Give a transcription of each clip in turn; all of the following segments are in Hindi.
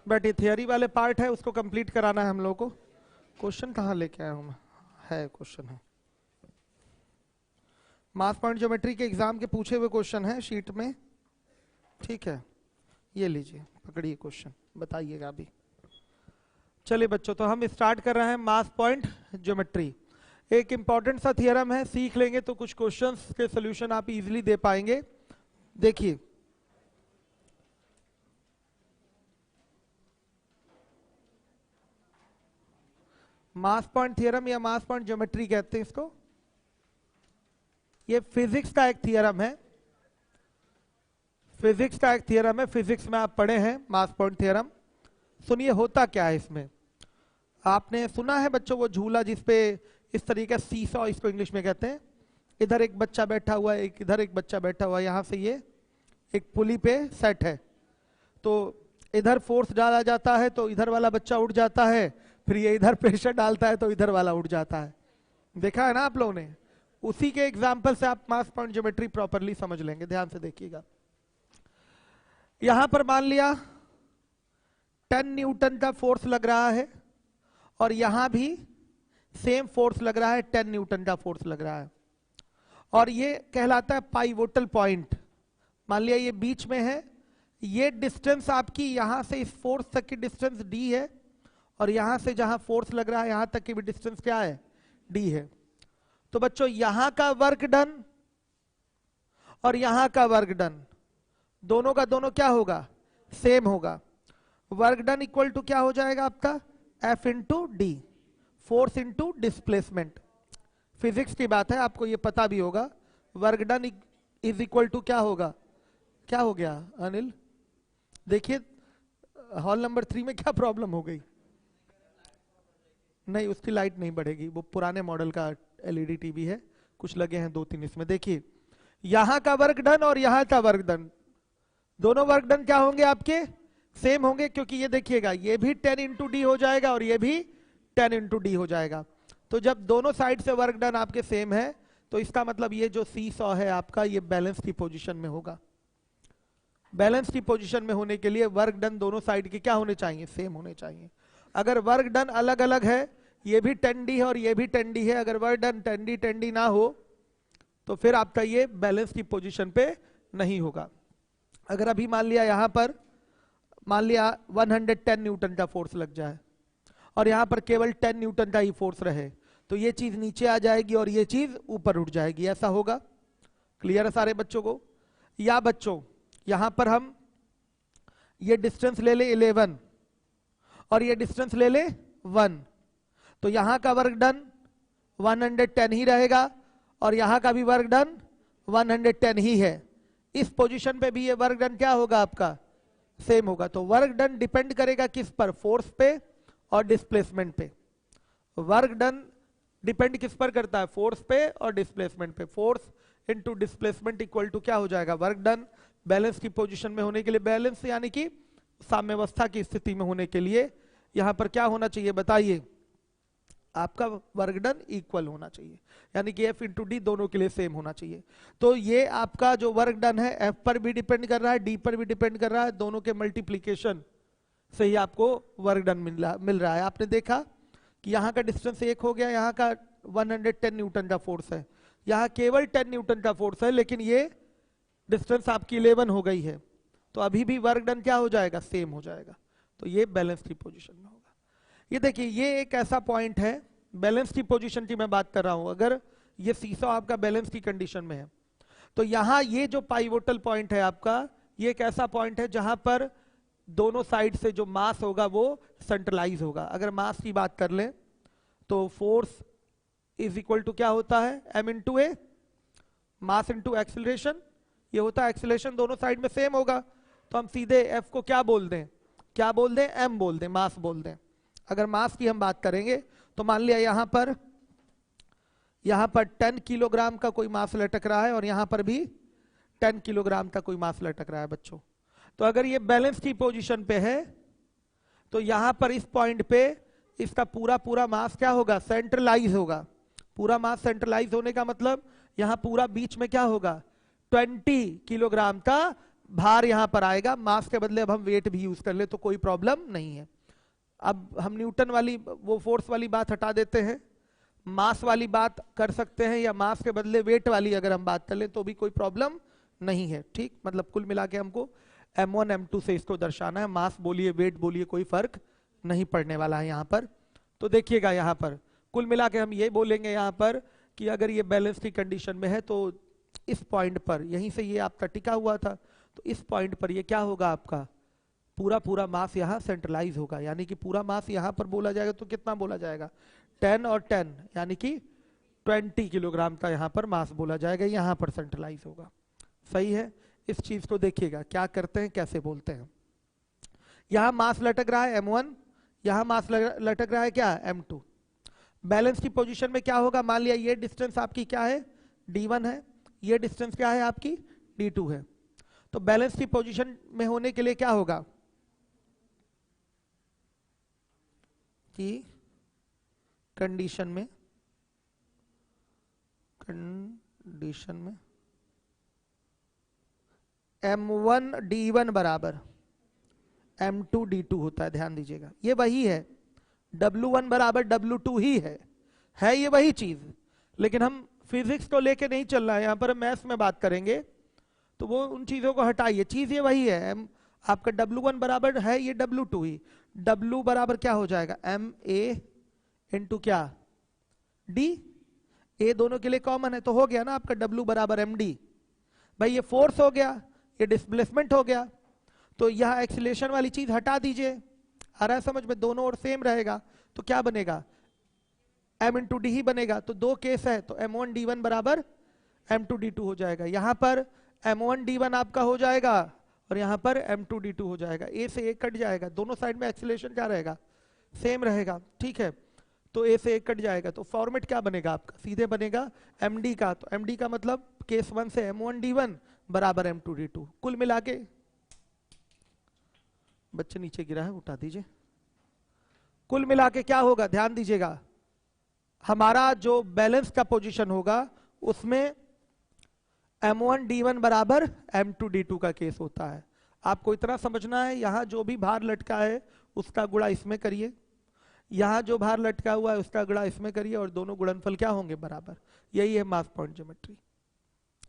बट ये थियरी वाले पार्ट है, उसको कंप्लीट कराना है हम लोग को। क्वेश्चन कहाँ लेके आया हूं मैं? है क्वेश्चन है, मास पॉइंट ज्योमेट्री के एग्जाम के पूछे हुए क्वेश्चन है शीट में, ठीक है। ये लीजिए, पकड़िए क्वेश्चन, बताइएगा अभी। चलिए बच्चों, तो हम स्टार्ट कर रहे हैं मास पॉइंट ज्योमेट्री। एक इंपॉर्टेंट सा थियरम है, सीख लेंगे तो कुछ क्वेश्चंस के सॉल्यूशन आप इजीली दे पाएंगे। देखिए, मास पॉइंट थियरम या मास पॉइंट ज्योमेट्री कहते हैं इसको। ये फिजिक्स का एक थियरम है, फिजिक्स का एक थियरम है, फिजिक्स में आप पढ़े हैं मास पॉइंट थियरम। सुनिए होता क्या है इसमें। आपने सुना है बच्चों वो झूला जिसपे इस तरीके सीसॉ इसको इंग्लिश में कहते हैं, इधर एक बच्चा बैठा हुआ है, एक इधर एक बच्चा बैठा हुआ है, यहां से ये एक पुली पे सेट है, तो इधर फोर्स डाला जाता है तो इधर वाला बच्चा उड़ जाता है, फिर ये इधर प्रेशर डालता है तो इधर वाला उड़ जाता है। देखा है ना आप लोगों ने? उसी के एग्जाम्पल से आप मास पॉइंट ज्योमेट्री प्रॉपरली समझ लेंगे। ध्यान से देखिएगा, यहां पर मान लिया 10 न्यूटन का फोर्स लग रहा है और यहां भी सेम फोर्स लग रहा है, 10 न्यूटन का फोर्स लग रहा है, और ये कहलाता है पाइवोटल पॉइंट। मान लिया ये बीच में है, ये डिस्टेंस आपकी यहां से इस फोर्स तक की डिस्टेंस d है, और यहां से जहां फोर्स लग रहा है यहां तक की भी डिस्टेंस क्या है? d है। तो बच्चों यहां का वर्क डन और यहां का वर्क डन, दोनों का दोनों क्या होगा? सेम होगा। वर्क डन इक्वल टू क्या हो जाएगा आपका? F into D, force into displacement. Physics की बात है, आपको ये पता भी होगा। Work done is equal to क्या होगा? क्या हो गया अनिल? देखिए हॉल नंबर 3 में क्या प्रॉब्लम हो गई? नहीं, उसकी लाइट नहीं बढ़ेगी, वो पुराने मॉडल का एलईडी टीवी है, कुछ लगे हैं 2-3 इसमें। देखिए यहां का वर्क डन और यहां का वर्क डन, दोनों वर्क डन क्या होंगे आपके? सेम होंगे, क्योंकि ये देखिएगा ये भी 10 इंटू डी हो जाएगा और ये भी 10 इंटू डी हो जाएगा। तो जब दोनों साइड से वर्क डन आपके सेम है तो इसका मतलब ये जो सीसॉ है आपका, ये बैलेंस की पोजीशन में होगा। बैलेंस की पोजीशन में होने के लिए वर्क डन दोनों साइड के क्या होने चाहिए? सेम होने चाहिए। अगर वर्क डन अलग अलग है, ये भी 10D है और ये भी 10D है, अगर वर्क डन 10D ना हो तो फिर आपका ये बैलेंस की पोजीशन पे नहीं होगा। अगर अभी मान लिया यहां पर मान लिया 110 न्यूटन का फोर्स लग जाए और यहां पर केवल 10 न्यूटन का ही फोर्स रहे, तो ये चीज नीचे आ जाएगी और ये चीज ऊपर उठ जाएगी, ऐसा होगा। क्लियर है सारे बच्चों को? या बच्चों यहां पर हम ये डिस्टेंस ले ले 11 और ये डिस्टेंस ले ले 1, तो यहां का वर्क डन 110 ही रहेगा और यहां का भी वर्क डन 110 ही है। इस पोजीशन पे भी ये वर्क डन क्या होगा आपका? सेम होगा। तो वर्क डन डिपेंड करेगा किस पर? फोर्स पे और डिस्प्लेसमेंट पे। वर्क डन डिपेंड किस पर करता है? फोर्स पे और डिस्प्लेसमेंट पे। Force into displacement equal to क्या हो जाएगा? Work done. बैलेंस की पोजीशन में होने के लिए, बैलेंस यानी कि साम्यावस्था की स्थिति में होने के लिए यहां पर क्या होना चाहिए बताइए? आपका वर्क डन इक्वल होना चाहिए, यानी कि F इंटू डी दोनों के लिए सेम होना चाहिए। तो ये आपका जो वर्क डन है F पर भी डिपेंड कर रहा है, D पर भी डिपेंड कर रहा है, दोनों के मल्टीप्लीकेशन से ही आपको वर्क डन मिल रहा है। आपने देखा कि यहाँ का डिस्टेंस 1 हो गया, यहाँ का 110 न्यूटन का फोर्स है, यहाँ केवल 10 न्यूटन का फोर्स है, लेकिन ये डिस्टेंस आपकी 11 हो गई है, तो अभी भी वर्क डन क्या हो जाएगा? सेम हो जाएगा। तो ये बैलेंस की पोजीशन में होगा। ये देखिए ये एक ऐसा पॉइंट है, बैलेंस की पोजीशन की मैं बात कर रहा हूं। अगर ये सीसॉ आपका बैलेंस की कंडीशन में है तो यहां ये जो पाइवोटल पॉइंट है आपका, ये एक ऐसा पॉइंट है जहां पर दोनों साइड से जो मास होगा वो सेंट्रलाइज होगा। अगर मास की बात कर लें तो फोर्स इज इक्वल टू क्या होता है? m इंटू ए, मास इंटू एक्सेलरेशन। ये होता है एक्सेलरेशन, दोनों साइड में सेम होगा, तो हम सीधे F को क्या बोल दें? क्या बोल दें? m बोल दें, मास बोल दें। अगर मास की हम बात करेंगे तो मान लिया यहां पर 10 किलोग्राम का कोई मास लटक रहा है और यहां पर भी 10 किलोग्राम का कोई मास लटक रहा है बच्चों। तो अगर ये बैलेंस की पोजीशन पे है तो यहां पर इस पॉइंट पे इसका पूरा मास क्या होगा? सेंट्रलाइज होगा। पूरा मास सेंट्रलाइज होने का मतलब यहां पूरा बीच में क्या होगा? 20 किलोग्राम का भार यहां पर आएगा, मास के बदले अब हम वेट भी यूज कर ले तो कोई प्रॉब्लम नहीं है। अब हम न्यूटन वाली वो फोर्स वाली बात हटा देते हैं, मास वाली बात कर सकते हैं, या मास के बदले वेट वाली अगर हम बात कर लें तो भी कोई प्रॉब्लम नहीं है। ठीक, मतलब कुल मिला के हमको m1 m2 से इसको दर्शाना है, मास बोलिए वेट बोलिए कोई फर्क नहीं पड़ने वाला है यहाँ पर। तो देखिएगा यहाँ पर कुल मिला के हम ये बोलेंगे यहाँ पर कि अगर ये बैलेंस की कंडीशन में है तो इस पॉइंट पर, यहीं से ये आपका टिका हुआ था, तो इस पॉइंट पर ये क्या होगा, आपका पूरा पूरा मास यहाँ सेंट्रलाइज होगा, यानी कि पूरा मास यहाँ पर बोला जाएगा तो कितना बोला जाएगा, 10 और 10 यानी कि 20 किलोग्राम का यहाँ पर मास बोला जाएगा, यहाँ पर सेंट्रलाइज होगा। सही है, इस चीज को देखिएगा क्या करते हैं, कैसे बोलते हैं। यहाँ मास लटक रहा है m1, यहाँ मास लटक रहा है क्या, m2। बैलेंस की पोजीशन में क्या होगा, मान लिया ये डिस्टेंस आपकी क्या है, d1 है, ये डिस्टेंस क्या है आपकी, d2 है। तो बैलेंस की पोजीशन में होने के लिए क्या होगा कि कंडीशन में m1 d1 बराबर m2 d2 होता है, ध्यान दीजिएगा ये वही है, w1 बराबर w2 ही है ये वही चीज, लेकिन हम फिजिक्स को लेके नहीं चल रहा है, यहाँ पर हम मैथ्स में बात करेंगे, तो वो उन चीजों को हटाइए, चीज ये वही है। आपका w1 बराबर है ये w2 ही, w बराबर क्या हो जाएगा ma इंटू क्या d, a दोनों के लिए कॉमन है तो हो गया ना आपका w बराबर md। भाई ये फोर्स हो गया, ये डिस्प्लेसमेंट हो गया, तो यह एक्सीलरेशन वाली चीज हटा दीजिए, आ रहा है समझ में, दोनों ओर सेम रहेगा तो क्या बनेगा m इंटू डी ही बनेगा। तो दो केस है तो m1 d1 बराबर m2 d2 हो जाएगा, यहाँ पर m1 d1 आपका हो जाएगा और यहाँ पर m2 d2 हो जाएगा, a से a कट जाएगा, दोनों साइड में एक्सीलरेशन क्या रहेगा, सेम रहेगा। ठीक है, तो a से a कट जाएगा, तो फॉर्मेट क्या बनेगा आपका, सीधे बनेगा md का, तो md का मतलब केस 1 से m1 d1 बराबर m2 d2। कुल मिला के, बच्चे नीचे गिरा है उठा दीजिए, कुल मिला के क्या होगा, ध्यान दीजिएगा, हमारा जो बैलेंस का पोजीशन होगा उसमें m1 d1 बराबर m2 d2 का केस होता है। आपको इतना समझना है, यहां जो भी भार लटका है उसका गुणा इसमें करिए, यहां जो भार लटका हुआ है उसका गुणा इसमें करिए, और दोनों गुणनफल क्या होंगे, बराबर। यही है मास पॉइंट ज्योमेट्री,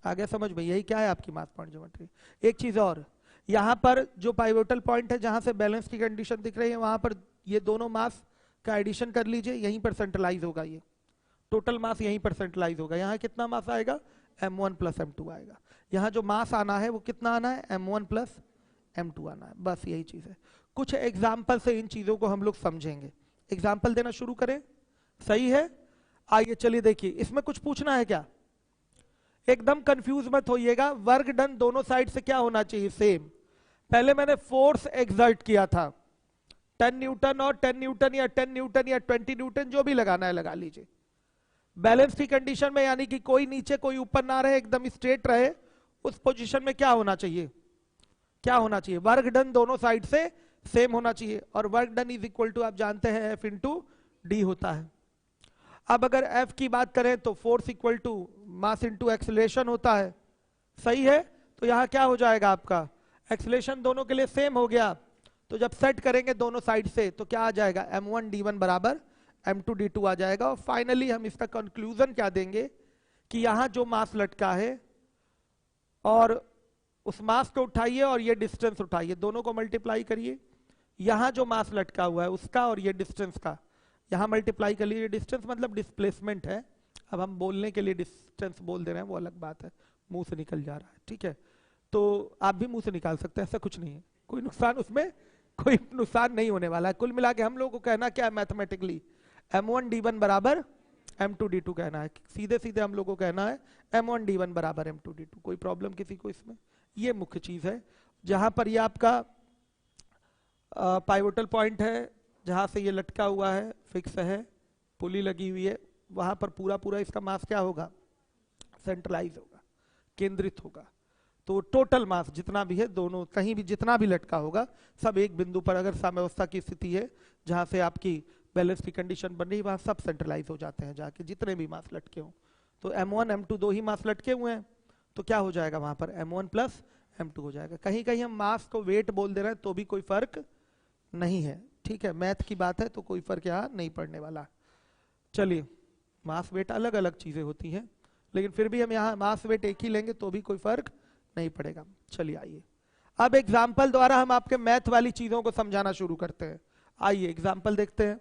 आगे समझ में, यही क्या है आपकी मास पॉइंट ज्योमेट्री। एक चीज और, यहाँ पर जो पाइवोटल पॉइंट है जहां से बैलेंस की कंडीशन दिख रही है, वहां पर ये दोनों मास का एडिशन कर लीजिए, यहीं पर सेंट्रलाइज होगा, ये टोटल मास यहीं पर सेंट्रलाइज होगा। यहाँ कितना मास आएगा, m1 प्लस m2 आएगा। यहाँ जो मास आना है वो कितना आना है, m1 प्लस m2 आना है, बस यही चीज है। कुछ एग्जाम्पल से इन चीजों को हम लोग समझेंगे, एग्जाम्पल देना शुरू करें, सही है। आइए चलिए देखिए, इसमें कुछ पूछना है क्या, एकदम कंफ्यूज मत होइएगा, वर्क डन दोनों साइड से क्या होना चाहिए, सेम। पहले मैंने फोर्स एक्सर्ट किया था 10 न्यूटन और 10 न्यूटन या 10 न्यूटन या 20 न्यूटन जो भी लगाना है लगा लीजिए। बैलेंस की कंडीशन में यानी कि कोई नीचे कोई ऊपर ना रहे, एकदम स्ट्रेट रहे, उस पोजीशन में क्या होना चाहिए, क्या होना चाहिए, वर्क डन दोनों साइड से सेम होना चाहिए, और work done is equal to आप जानते हैं F इंटू डी होता है। अब अगर F की बात करें तो force equal to mass into acceleration होता है, सही है। तो यहां क्या हो जाएगा आपका, एक्सीलरेशन दोनों के लिए सेम हो गया, तो जब सेट करेंगे दोनों साइड से तो क्या आ जाएगा, m1 d1 बराबर m2 d2 आ जाएगा। और फाइनली हम इसका कंक्लूजन क्या देंगे कि यहां जो मास लटका है और उस मास को उठाइए और ये डिस्टेंस उठाइए, दोनों को मल्टीप्लाई करिए, यहां जो मास लटका हुआ है उसका और ये डिस्टेंस का यहां मल्टीप्लाई कर लीजिए। डिस्टेंस मतलब डिस्प्लेसमेंट है, अब हम बोलने के लिए डिस्टेंस बोल दे रहे हैं वो अलग बात है, मुंह से निकल जा रहा है, ठीक है। तो आप भी मुंह से निकाल सकते हैं, ऐसा कुछ नहीं है, कोई नुकसान उसमें कोई नुकसान नहीं होने वाला है। कुल मिला के हम लोगों को कहना क्या है मैथमेटिकली, m1 d1 बराबर m2 d2 कहना है, सीधे सीधे हम लोग को कहना है m1 d1 बराबर m2 d2। कोई प्रॉब्लम किसी को इसमें, ये मुख्य चीज है। जहां पर ये आपका पाइवोटल पॉइंट है, जहां से ये लटका हुआ है, फिक्स है, पुली लगी हुई है, वहां पर पूरा पूरा इसका मास क्या होगा, सेंट्रलाइज होगा, केंद्रित होगा। तो टोटल मास जितना भी है, दोनों कहीं भी जितना भी लटका होगा, सब एक बिंदु पर, अगर साम्यावस्था की स्थिति है जहां से आपकी बैलेंस की कंडीशन बन रही, वहां सब सेंट्रलाइज हो जाते हैं जाके, जितने भी मास लटके हों। तो m1 m2 दो ही मास लटके हुए हैं, तो क्या हो जाएगा वहां पर m1 प्लस m2 हो जाएगा। कहीं कहीं हम मास को वेट बोल दे रहे हैं तो भी कोई फर्क नहीं है, ठीक है, मैथ की बात है तो कोई फर्क यहाँ नहीं पड़ने वाला। चलिए, मास वेट अलग अलग चीजें होती हैं, लेकिन फिर भी हम यहाँ मास वेट एक ही लेंगे तो भी कोई फर्क नहीं पड़ेगा। चलिए आइए, अब एग्जाम्पल द्वारा हम आपके मैथ वाली चीजों को समझाना शुरू करते हैं। आइए एग्जाम्पल देखते हैं।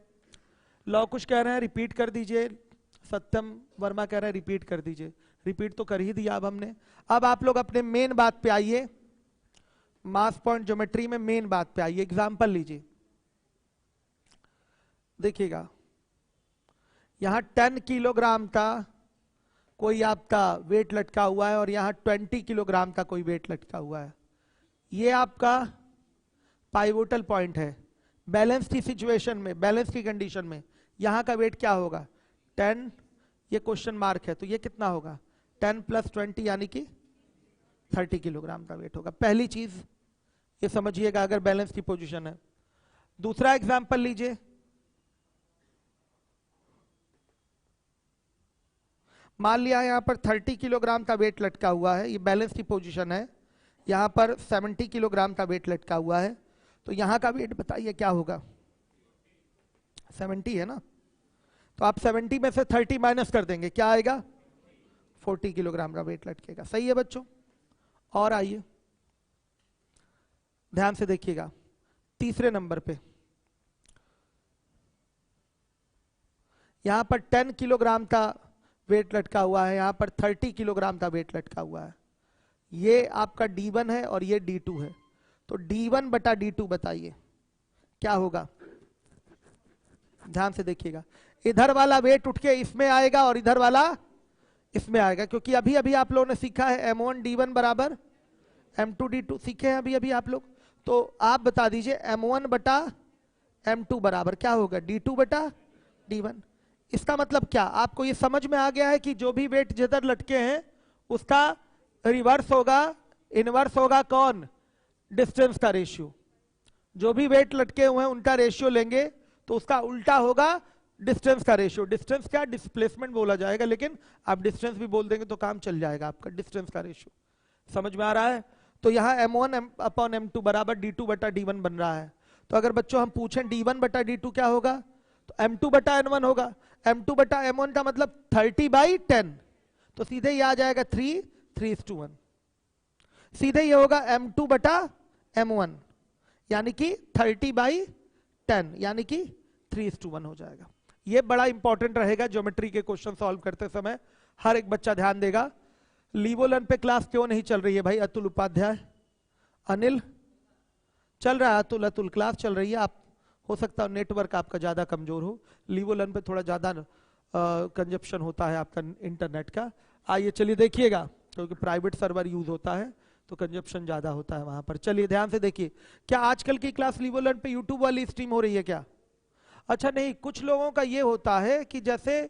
लौ कुछ कह रहे हैं रिपीट कर दीजिए, सत्यम वर्मा कह रहे हैं रिपीट कर दीजिए। रिपीट तो कर ही दिया अब हमने। अब आप लोग अपने मेन बात पे आइए, मास पॉइंट ज्योमेट्री में मेन बात पे आइए। एग्जाम्पल लीजिए, देखिएगा यहां 10 किलोग्राम का कोई आपका वेट लटका हुआ है और यहां 20 किलोग्राम का कोई वेट लटका हुआ है। ये आपका पाइवोटल पॉइंट है। बैलेंस की सिचुएशन में, बैलेंस की कंडीशन में यहां का वेट क्या होगा 10, ये क्वेश्चन मार्क है तो ये कितना होगा 10 + 20 यानी कि 30 किलोग्राम का वेट होगा। पहली चीज ये समझिएगा अगर बैलेंस की पोजीशन है। दूसरा एग्जांपल लीजिए, मान लिया यहां पर 30 किलोग्राम का वेट लटका हुआ है, ये बैलेंस की पोजीशन है। यहां पर 70 किलोग्राम का वेट लटका हुआ है, तो यहां का वेट बताइए क्या होगा 70 है ना, तो आप 70 में से 30 माइनस कर देंगे, क्या आएगा 40 किलोग्राम का वेट लटकेगा। सही है बच्चों। और आइए ध्यान से देखिएगा, तीसरे नंबर पे यहां पर 10 किलोग्राम का वेट लटका हुआ है, यहां पर 30 किलोग्राम का वेट लटका हुआ है। ये आपका D1 है और ये D2 है, तो D1 बटा D2 बताइए क्या होगा। ध्यान से देखिएगा, इधर वाला वेट उठ के इसमें आएगा और इधर वाला इसमें आएगा, क्योंकि अभी अभी आप लोगों ने सीखा है M1 D1 बराबर M2 D2 सीखे हैं अभी अभी आप लोग। तो आप बता दीजिए M1 बटा M2 बराबर क्या होगा D2 बटा D1। इसका मतलब क्या, आपको ये समझ में आ गया है कि जो भी वेट जिधर लटके हैं उसका रिवर्स होगा, इनवर्स होगा कौन, डिस्टेंस का रेशियो। जो भी वेट लटके हुए हैं उनका रेशियो लेंगे तो उसका उल्टा होगा डिस्टेंस का रेशियो। डिस्टेंस क्या, डिस्प्लेसमेंट बोला जाएगा, लेकिन आप डिस्टेंस भी बोल देंगे तो काम चल जाएगा आपका, डिस्टेंस का रेशियो। समझ में आ रहा है। तो यहाँ M1 अपॉन M2 बराबर D2 बटा D1 बन रहा है। तो अगर बच्चों हम पूछें D1 बटा D2 क्या होगा, तो M2 बटा N1 होगा। M2 बटा M1 का मतलब 30/10, तो सीधे ये आ जाएगा 3:1। सीधे ये होगा M2 बटा M1 यानी कि 30/10 यानी कि 3:1 हो जाएगा। ये बड़ा इंपॉर्टेंट रहेगा ज्योमेट्री के क्वेश्चन सॉल्व करते समय, हर एक बच्चा ध्यान देगा। लीवोलन पे क्लास क्यों नहीं चल रही है भाई, अतुल उपाध्याय, अनिल चल रहा है, अतुल क्लास चल रही है। आप हो सकता है नेटवर्क आपका ज्यादा कमजोर हो, लीवोलन पे थोड़ा ज्यादा कंजप्शन होता है आपका इंटरनेट का। आइए चलिए देखिएगा, क्योंकि प्राइवेट सर्वर यूज होता है तो कंजप्शन ज्यादा होता है वहां पर। चलिए ध्यान से देखिए, क्या आजकल की क्लास लीवोलन पे यूट्यूब वाली स्ट्रीम हो रही है क्या? अच्छा नहीं, कुछ लोगों का ये होता है कि जैसे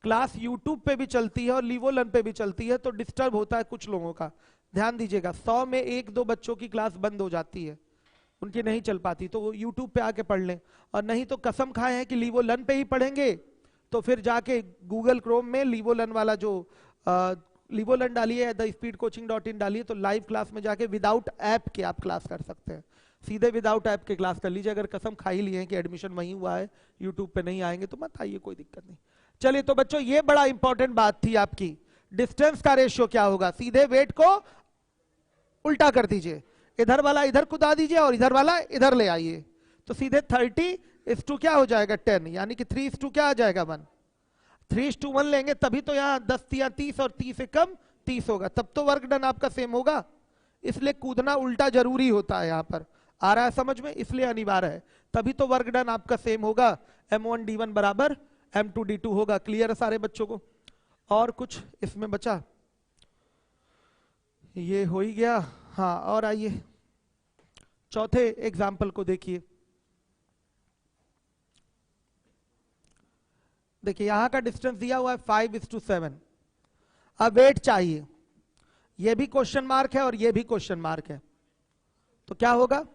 क्लास यूट्यूब पे भी चलती है और लीवोलन पे भी चलती है तो डिस्टर्ब होता है कुछ लोगों का। ध्यान दीजिएगा, 100 में 1-2 बच्चों की क्लास बंद हो जाती है, उनकी नहीं चल पाती, तो वो यूट्यूब पे आके पढ़ लें। और नहीं तो कसम खाए हैं कि लीवोलन पे ही पढ़ेंगे तो फिर जाके गूगल क्रोम में लीवोलन वाला जो लीवोलन डालिए, thespeedcoaching.in डालिए, तो लाइव क्लास में जाके विदाउट ऐप के आप क्लास कर सकते हैं। सीधे विदाउट ऐप के क्लास कर लीजिए। अगर कसम खा ही लिए हैं कि एडमिशन वहीं हुआ है, यूट्यूब पे नहीं आएंगे तो मत आइए, कोई दिक्कत नहीं। चलिए तो बच्चों ये बड़ा इंपॉर्टेंट बात थी आपकी, डिस्टेंस का रेशियो क्या होगा। सीधे वेट को उल्टा कर दीजिए, इधर वाला इधर कुदा दीजिए और इधर वाला इधर ले आइए, तो सीधे 30:2 क्या हो जाएगा 10, यानी कि 3:2 क्या आ जाएगा 1। 3:1 लेंगे तभी तो यहाँ 10 या 30 और 30 से कम 30 होगा, तब तो वर्क डन आपका सेम होगा। इसलिए कूदना उल्टा जरूरी होता है, यहाँ पर आ रहा है समझ में, इसलिए अनिवार्य है, तभी तो वर्क डन आपका सेम होगा। M1 D1 बराबर M2 D2 होगा। क्लियर है सारे बच्चों को? और कुछ इसमें बचा? ये हो ही गया। हाँ, और आइए चौथे एग्जाम्पल को देखिए। देखिए यहां का डिस्टेंस दिया हुआ है 5:7। अब वेट चाहिए, ये भी क्वेश्चन मार्क है और ये भी क्वेश्चन मार्क है, तो क्या होगा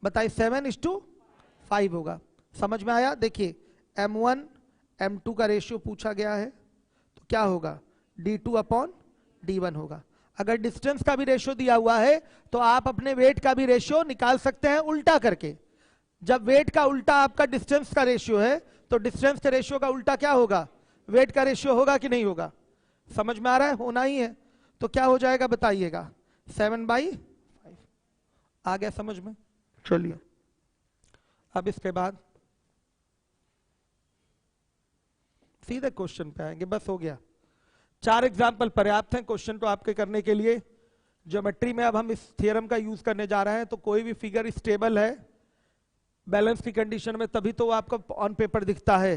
बताइए, 7:5 होगा। समझ में आया? देखिए M1 M2 का रेशियो पूछा गया है, तो क्या होगा D2 अपॉन D1 होगा। अगर डिस्टेंस का भी रेशियो दिया हुआ है तो आप अपने वेट का भी रेशियो निकाल सकते हैं उल्टा करके। जब वेट का उल्टा आपका डिस्टेंस का रेशियो है तो डिस्टेंस के रेशियो का उल्टा क्या होगा, वेट का रेशियो होगा कि नहीं होगा? समझ में आ रहा है? होना ही है। तो क्या हो जाएगा बताइएगा, 7/5। आ गया समझ में? चलिए अब इसके बाद सीधे क्वेश्चन पे आएंगे, बस हो गया। 4 एग्जाम्पल पर्याप्त हैं क्वेश्चन को आपके करने के लिए। ज्योमेट्री में अब हम इस थ्योरम का यूज करने जा रहे हैं। तो कोई भी फिगर स्टेबल है बैलेंस की कंडीशन में तभी तो वो आपको ऑन पेपर दिखता है,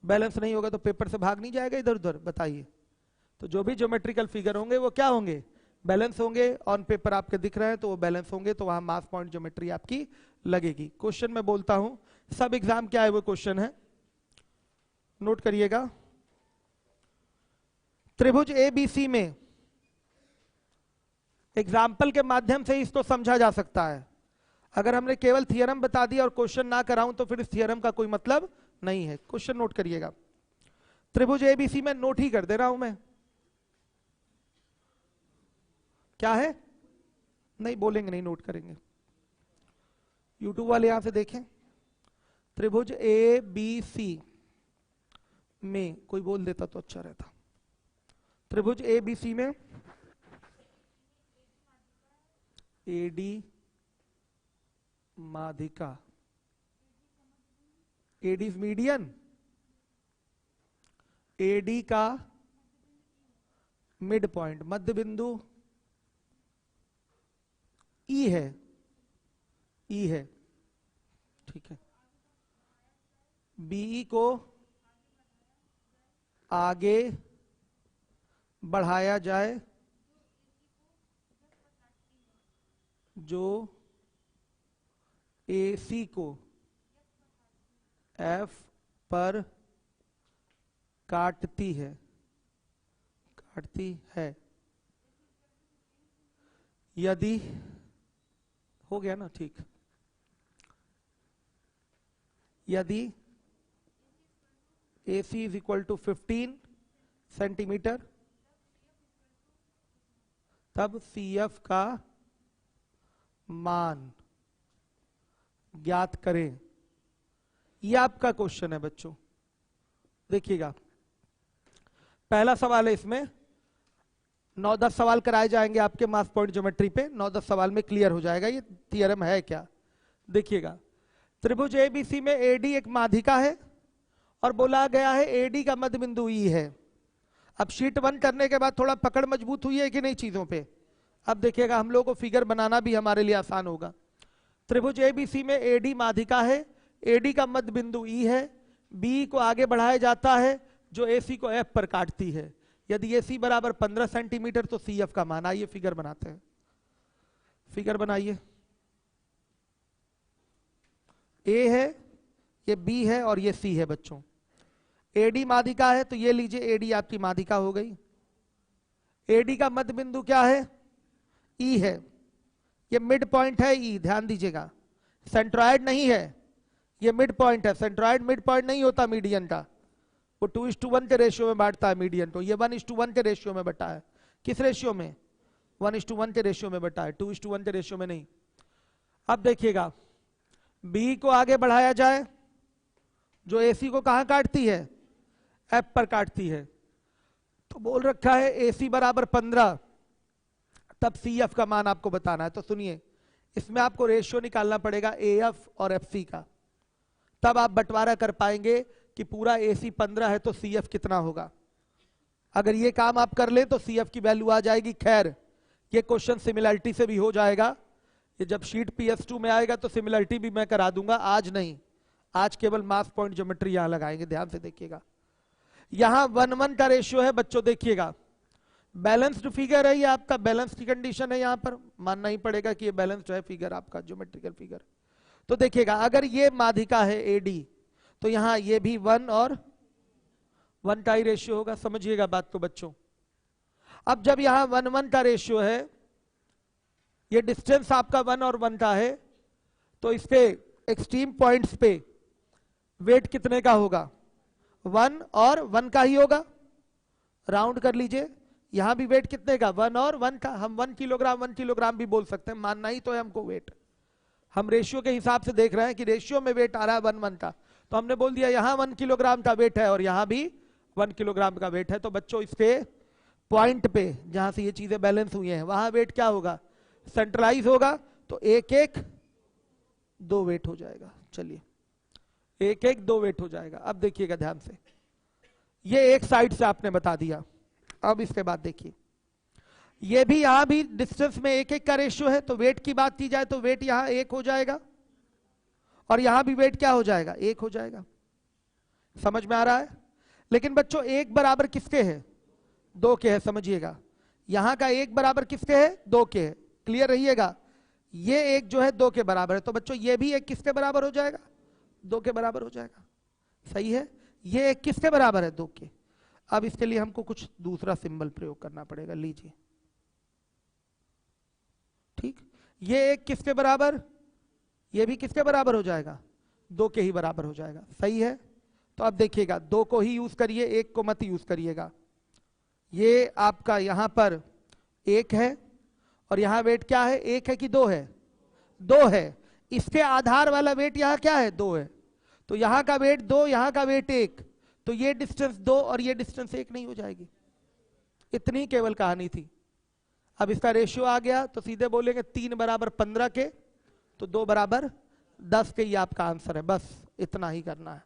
बैलेंस नहीं होगा तो पेपर से भाग नहीं जाएगा इधर उधर, बताइए। तो जो भी ज्योमेट्रिकल फिगर होंगे वो क्या होंगे, बैलेंस होंगे। ऑन पेपर आपके दिख रहे हैं तो वो बैलेंस होंगे, तो वहां मास पॉइंट ज्योमेट्री आपकी लगेगी। क्वेश्चन में बोलता हूं, सब एग्जाम क्या है वो क्वेश्चन है, नोट करिएगा। त्रिभुज एबीसी में एग्जाम्पल के माध्यम से इसको समझा जा सकता है। अगर हमने केवल थियरम बता दिया और क्वेश्चन ना कराऊं तो फिर इस थियरम का कोई मतलब नहीं है। क्वेश्चन नोट करिएगा। त्रिभुज एबीसी में नोट ही कर दे रहा हूं मैं, क्या है नहीं बोलेंगे, नहीं नोट करेंगे। यूट्यूब वाले यहां से देखें। त्रिभुज ए बी सी में कोई बोल देता तो अच्छा रहता। त्रिभुज ए बी सी में एडी माध्यिका, एडी मीडियन, एडी का मिड पॉइंट मध्य बिंदु ई है, ई है, ठीक है। बीई को आगे बढ़ाया जाए जो AC को F पर काटती है, काटती है। यदि हो गया ना, ठीक। यदि AC is equal to 15 centimetre तब CF का मान ज्ञात करें। यह आपका क्वेश्चन है बच्चों, देखिएगा। पहला सवाल है, इसमें 9-10 सवाल कराए जाएंगे आपके मास पॉइंट ज्योमेट्री पे। 9-10 सवाल में क्लियर हो जाएगा ये थियरम है क्या। देखिएगा, त्रिभुज एबीसी में एडी एक माध्यिका है और बोला गया है एडी का मध्य बिंदु ई है। अब शीट 1 करने के बाद थोड़ा पकड़ मजबूत हुई है कि नहीं चीजों पे। अब देखिएगा, हम लोगों को फिगर बनाना भी हमारे लिए आसान होगा। त्रिभुज एबीसी में एडी माध्यिका है, एडी का मध्य बिंदु ई है, बी को आगे बढ़ाया जाता है जो एसी को एफ पर काटती है। यदि एसी बराबर 15 सेंटीमीटर तो सीएफ का मान। आइए फिगर बनाते हैं, फिगर बनाइए। ए है, ये बी है और ये सी है बच्चों। एडी माध्यिका है तो ये लीजिए एडी आपकी माध्यिका हो गई। एडी का मध्य बिंदु क्या है, ई है। ये मिड पॉइंट है ई, ध्यान दीजिएगा, सेंट्रॉइड नहीं है, ये मिड पॉइंट है। सेंट्रॉइड मिड पॉइंट नहीं होता मीडियन का, वो 2:1 के रेशियो में बांटता है मीडियन को। ये 1:1 के रेशियो में बटा है। किस रेशियो में, 1:1 के रेशियो में बटा है, 2:1 के रेशियो में नहीं। अब देखिएगा, बी को आगे बढ़ाया जाए जो एसी को कहां काटती है, एफ पर काटती है। तो बोल रखा है एसी बराबर 15 तब सीएफ का मान आपको बताना है। तो सुनिए, इसमें आपको रेशियो निकालना पड़ेगा एएफ और एफसी का, तब आप बंटवारा कर पाएंगे कि पूरा एसी 15 है तो सीएफ कितना होगा। अगर ये काम आप कर लें तो सीएफ की वैल्यू आ जाएगी। खैर, ये क्वेश्चन सिमिलरिटी से भी हो जाएगा। ये जब शीट PS2 में आएगा तो सिमिलरिटी भी मैं करा दूंगा, आज नहीं। आज केवल मास पॉइंट ज्योमेट्री यहां लगाएंगे, ध्यान से देखिएगा। यहां 1:1 का रेशियो है बच्चों, देखिएगा। बैलेंस्ड फिगर है, ये आपका बैलेंस की कंडीशन है, यहां पर मानना ही पड़ेगा कि ये बैलेंस्ड है फिगर आपका, ज्योमेट्रिकल फिगर। तो देखिएगा, अगर ये माध्यिका है एडी तो यहां ये भी 1 और 1 का ही रेशियो होगा। समझिएगा बात को बच्चों। अब जब यहां 1:1 का रेशियो है, ये डिस्टेंस आपका 1 और 1 का है, तो इसके एक्सट्रीम पॉइंट्स पे वेट कितने का होगा, 1 और 1 का ही होगा। राउंड कर लीजिए, यहां भी वेट कितने का 1 और 1 का। हम 1 किलोग्राम भी बोल सकते हैं, मानना ही तो है हमको वेट। हम रेशियो के हिसाब से देख रहे हैं कि रेशियो में वेट आ रहा है 1:1 का, तो हमने बोल दिया यहां 1 किलोग्राम का वेट है और यहां भी 1 किलोग्राम का वेट है। तो बच्चों इसके पॉइंट पे जहां से ये चीजें बैलेंस हुई हैं वहां वेट क्या होगा, सेंट्रलाइज होगा, तो 1-1-2 वेट हो जाएगा। चलिए 1-1-2 वेट हो जाएगा। अब देखिएगा ध्यान से, ये एक साइड से आपने बता दिया। अब इसके बाद देखिए, ये भी यहां भी डिस्टेंस में 1-1 का रेशियो है, तो वेट की बात की जाए तो वेट यहां 1 हो जाएगा और यहां भी वेट क्या हो जाएगा, 1 हो जाएगा। समझ में आ रहा है? लेकिन बच्चों 1 बराबर किसके है, 2 के है। समझिएगा, यहां का 1 बराबर किसके है, 2 के है। क्लियर रहिएगा, ये 1 जो है 2 के बराबर है, तो बच्चों ये भी 1 किसके बराबर हो जाएगा, 2 के बराबर हो जाएगा। सही है, ये 1 किसके बराबर है, 2 के। अब इसके लिए हमको कुछ दूसरा सिंबल प्रयोग करना पड़ेगा। लीजिए, ठीक, ये 1 किसके बराबर, ये भी किसके बराबर हो जाएगा, 2 के ही बराबर हो जाएगा। सही है, तो अब देखिएगा 2 को ही यूज करिए, 1 को मत यूज करिएगा। ये आपका यहां पर 1 है और यहां वेट क्या है, 1 है कि 2 है, 2 है। इसके आधार वाला वेट यहां क्या है, 2 है, तो यहां का वेट 2, यहां का वेट 1, तो ये डिस्टेंस 2 और ये डिस्टेंस 1 नहीं हो जाएगी। इतनी केवल कहानी थी। अब इसका रेशियो आ गया तो सीधे बोलेंगे 3 बराबर 15 के, तो 2 बराबर 10 के, ये आपका आंसर है। बस इतना ही करना है।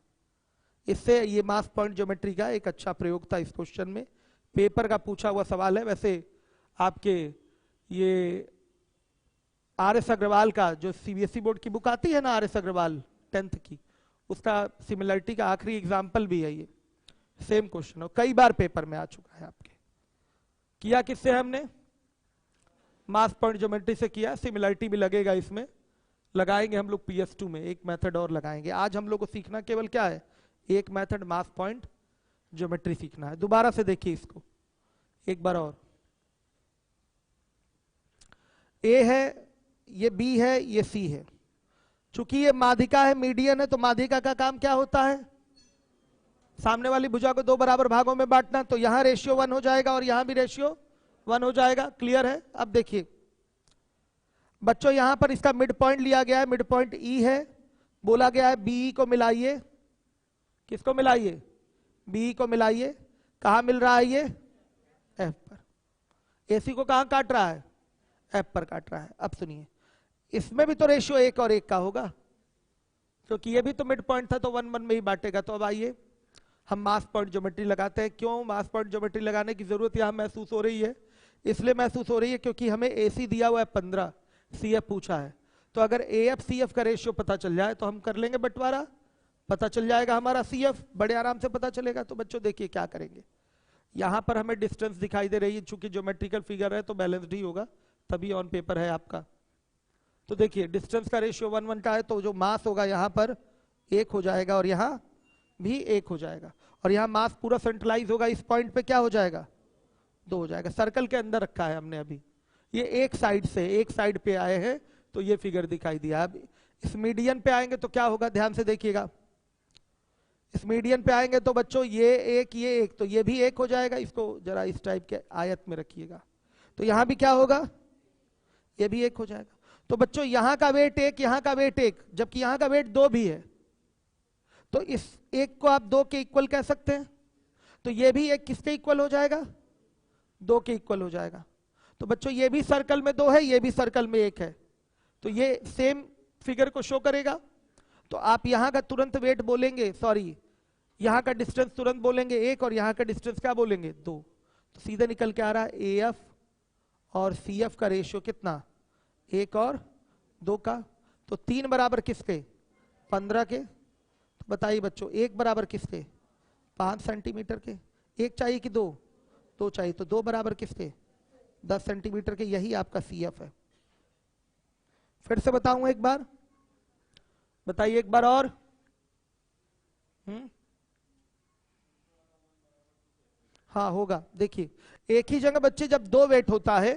इससे ये मास पॉइंट ज्योमेट्री का एक अच्छा प्रयोग था इस क्वेश्चन में, पेपर का पूछा हुआ सवाल है। वैसे आपके ये RS अग्रवाल का जो CBSE बोर्ड की बुक आती है ना, RS अग्रवाल 10th की, उसका सिमिलरिटी का आखिरी एग्जाम्पल भी है ये, सेम क्वेश्चन और कई बार पेपर में आ चुका है आपके। किया किससे हमने, मास पॉइंट ज्योमेट्री से किया। सिमिलरिटी भी लगेगा इसमें, लगाएंगे हम लोग PS2 में, एक मेथड और लगाएंगे। आज हम लोग को सीखना केवल क्या है, एक मेथड मास पॉइंट ज्योमेट्री सीखना है। दोबारा से देखिए इसको एक बार और। A है, ये B है, ये C है। चूंकि ये माध्यिका है, मीडियन है, तो माध्यिका का काम क्या होता है, सामने वाली भुजा को 2 बराबर भागों में बांटना। तो यहां रेशियो 1 हो जाएगा और यहां भी रेशियो 1 हो जाएगा। क्लियर है? अब देखिए बच्चों, यहां पर इसका मिड पॉइंट लिया गया है, मिड पॉइंट E है। बोला गया है BE को मिलाइए, किसको मिलाइए, BE को मिलाइए। कहां मिल रहा है ये, F पर। AC को कहां काट रहा है, F पर काट रहा है। अब सुनिए, इसमें भी तो रेशियो 1 और 1 का होगा, क्योंकि ये भी तो मिड पॉइंट था, तो 1-1 में ही बांटेगा। तो अब आइए हम मास पॉइंट ज्योमेट्री लगाते हैं। क्यों मास पॉइंट ज्योमेट्री लगाने की जरूरत यहां महसूस हो रही है, इसलिए महसूस हो रही है क्योंकि हमें AC दिया हुआ है 15, CF पूछा है। तो अगर AF CF का रेशियो पता चल जाए तो हम कर लेंगे बंटवारा, पता चल जाएगा हमारा CF, बड़े आराम से पता चलेगा। तो बच्चों देखिए क्या करेंगे, यहां पर हमें डिस्टेंस दिखाई दे रही है, चूंकि ज्योमेट्रिकल फिगर है तो बैलेंस्ड ही होगा, तभी ऑन पेपर है आपका। तो देखिए डिस्टेंस का रेशियो 1-1 का है, तो जो मास होगा यहां पर 1 हो जाएगा और यहां भी 1 हो जाएगा, और यहां मास पूरा सेंट्रलाइज होगा, इस पॉइंट पे क्या हो जाएगा, 2 हो जाएगा। सर्कल के अंदर रखा है हमने अभी, ये एक साइड से एक साइड पे आए हैं तो ये फिगर दिखाई दिया। अब इस मीडियन पे आएंगे तो क्या होगा, ध्यान से देखिएगा। इस मीडियन पे आएंगे तो बच्चों ये 1, तो ये भी 1 हो जाएगा। इसको जरा इस टाइप के आयत में रखिएगा, तो यहां भी क्या होगा, ये भी 1 हो जाएगा। तो बच्चों यहां का वेट 1, यहां का वेट 1, जबकि यहां का वेट 2 भी है, तो इस 1 को आप 2 के इक्वल कह सकते हैं। तो ये भी 1 किसके इक्वल हो जाएगा, 2 के इक्वल हो जाएगा। तो बच्चों ये भी सर्कल में 2 है, ये भी सर्कल में 1 है, तो ये सेम फिगर को शो करेगा। तो आप यहां का तुरंत वेट बोलेंगे, सॉरी यहां का डिस्टेंस तुरंत बोलेंगे 1 और यहां का डिस्टेंस क्या बोलेंगे, 2। तो सीधे निकल के आ रहा है AF और CF का रेशियो कितना, 1 और 2 का। तो 3 बराबर किसके, 15 के। तो बताइए बच्चों 1 बराबर किसके, 5 सेंटीमीटर के। 1 चाहिए कि 2, 2 चाहिए, तो 2 बराबर किसके, 10 सेंटीमीटर के। यही आपका CF है। फिर से बताऊं एक बार, बताइए एक बार और। हाँ होगा। देखिए एक ही जगह बच्चे जब 2 वेट होता है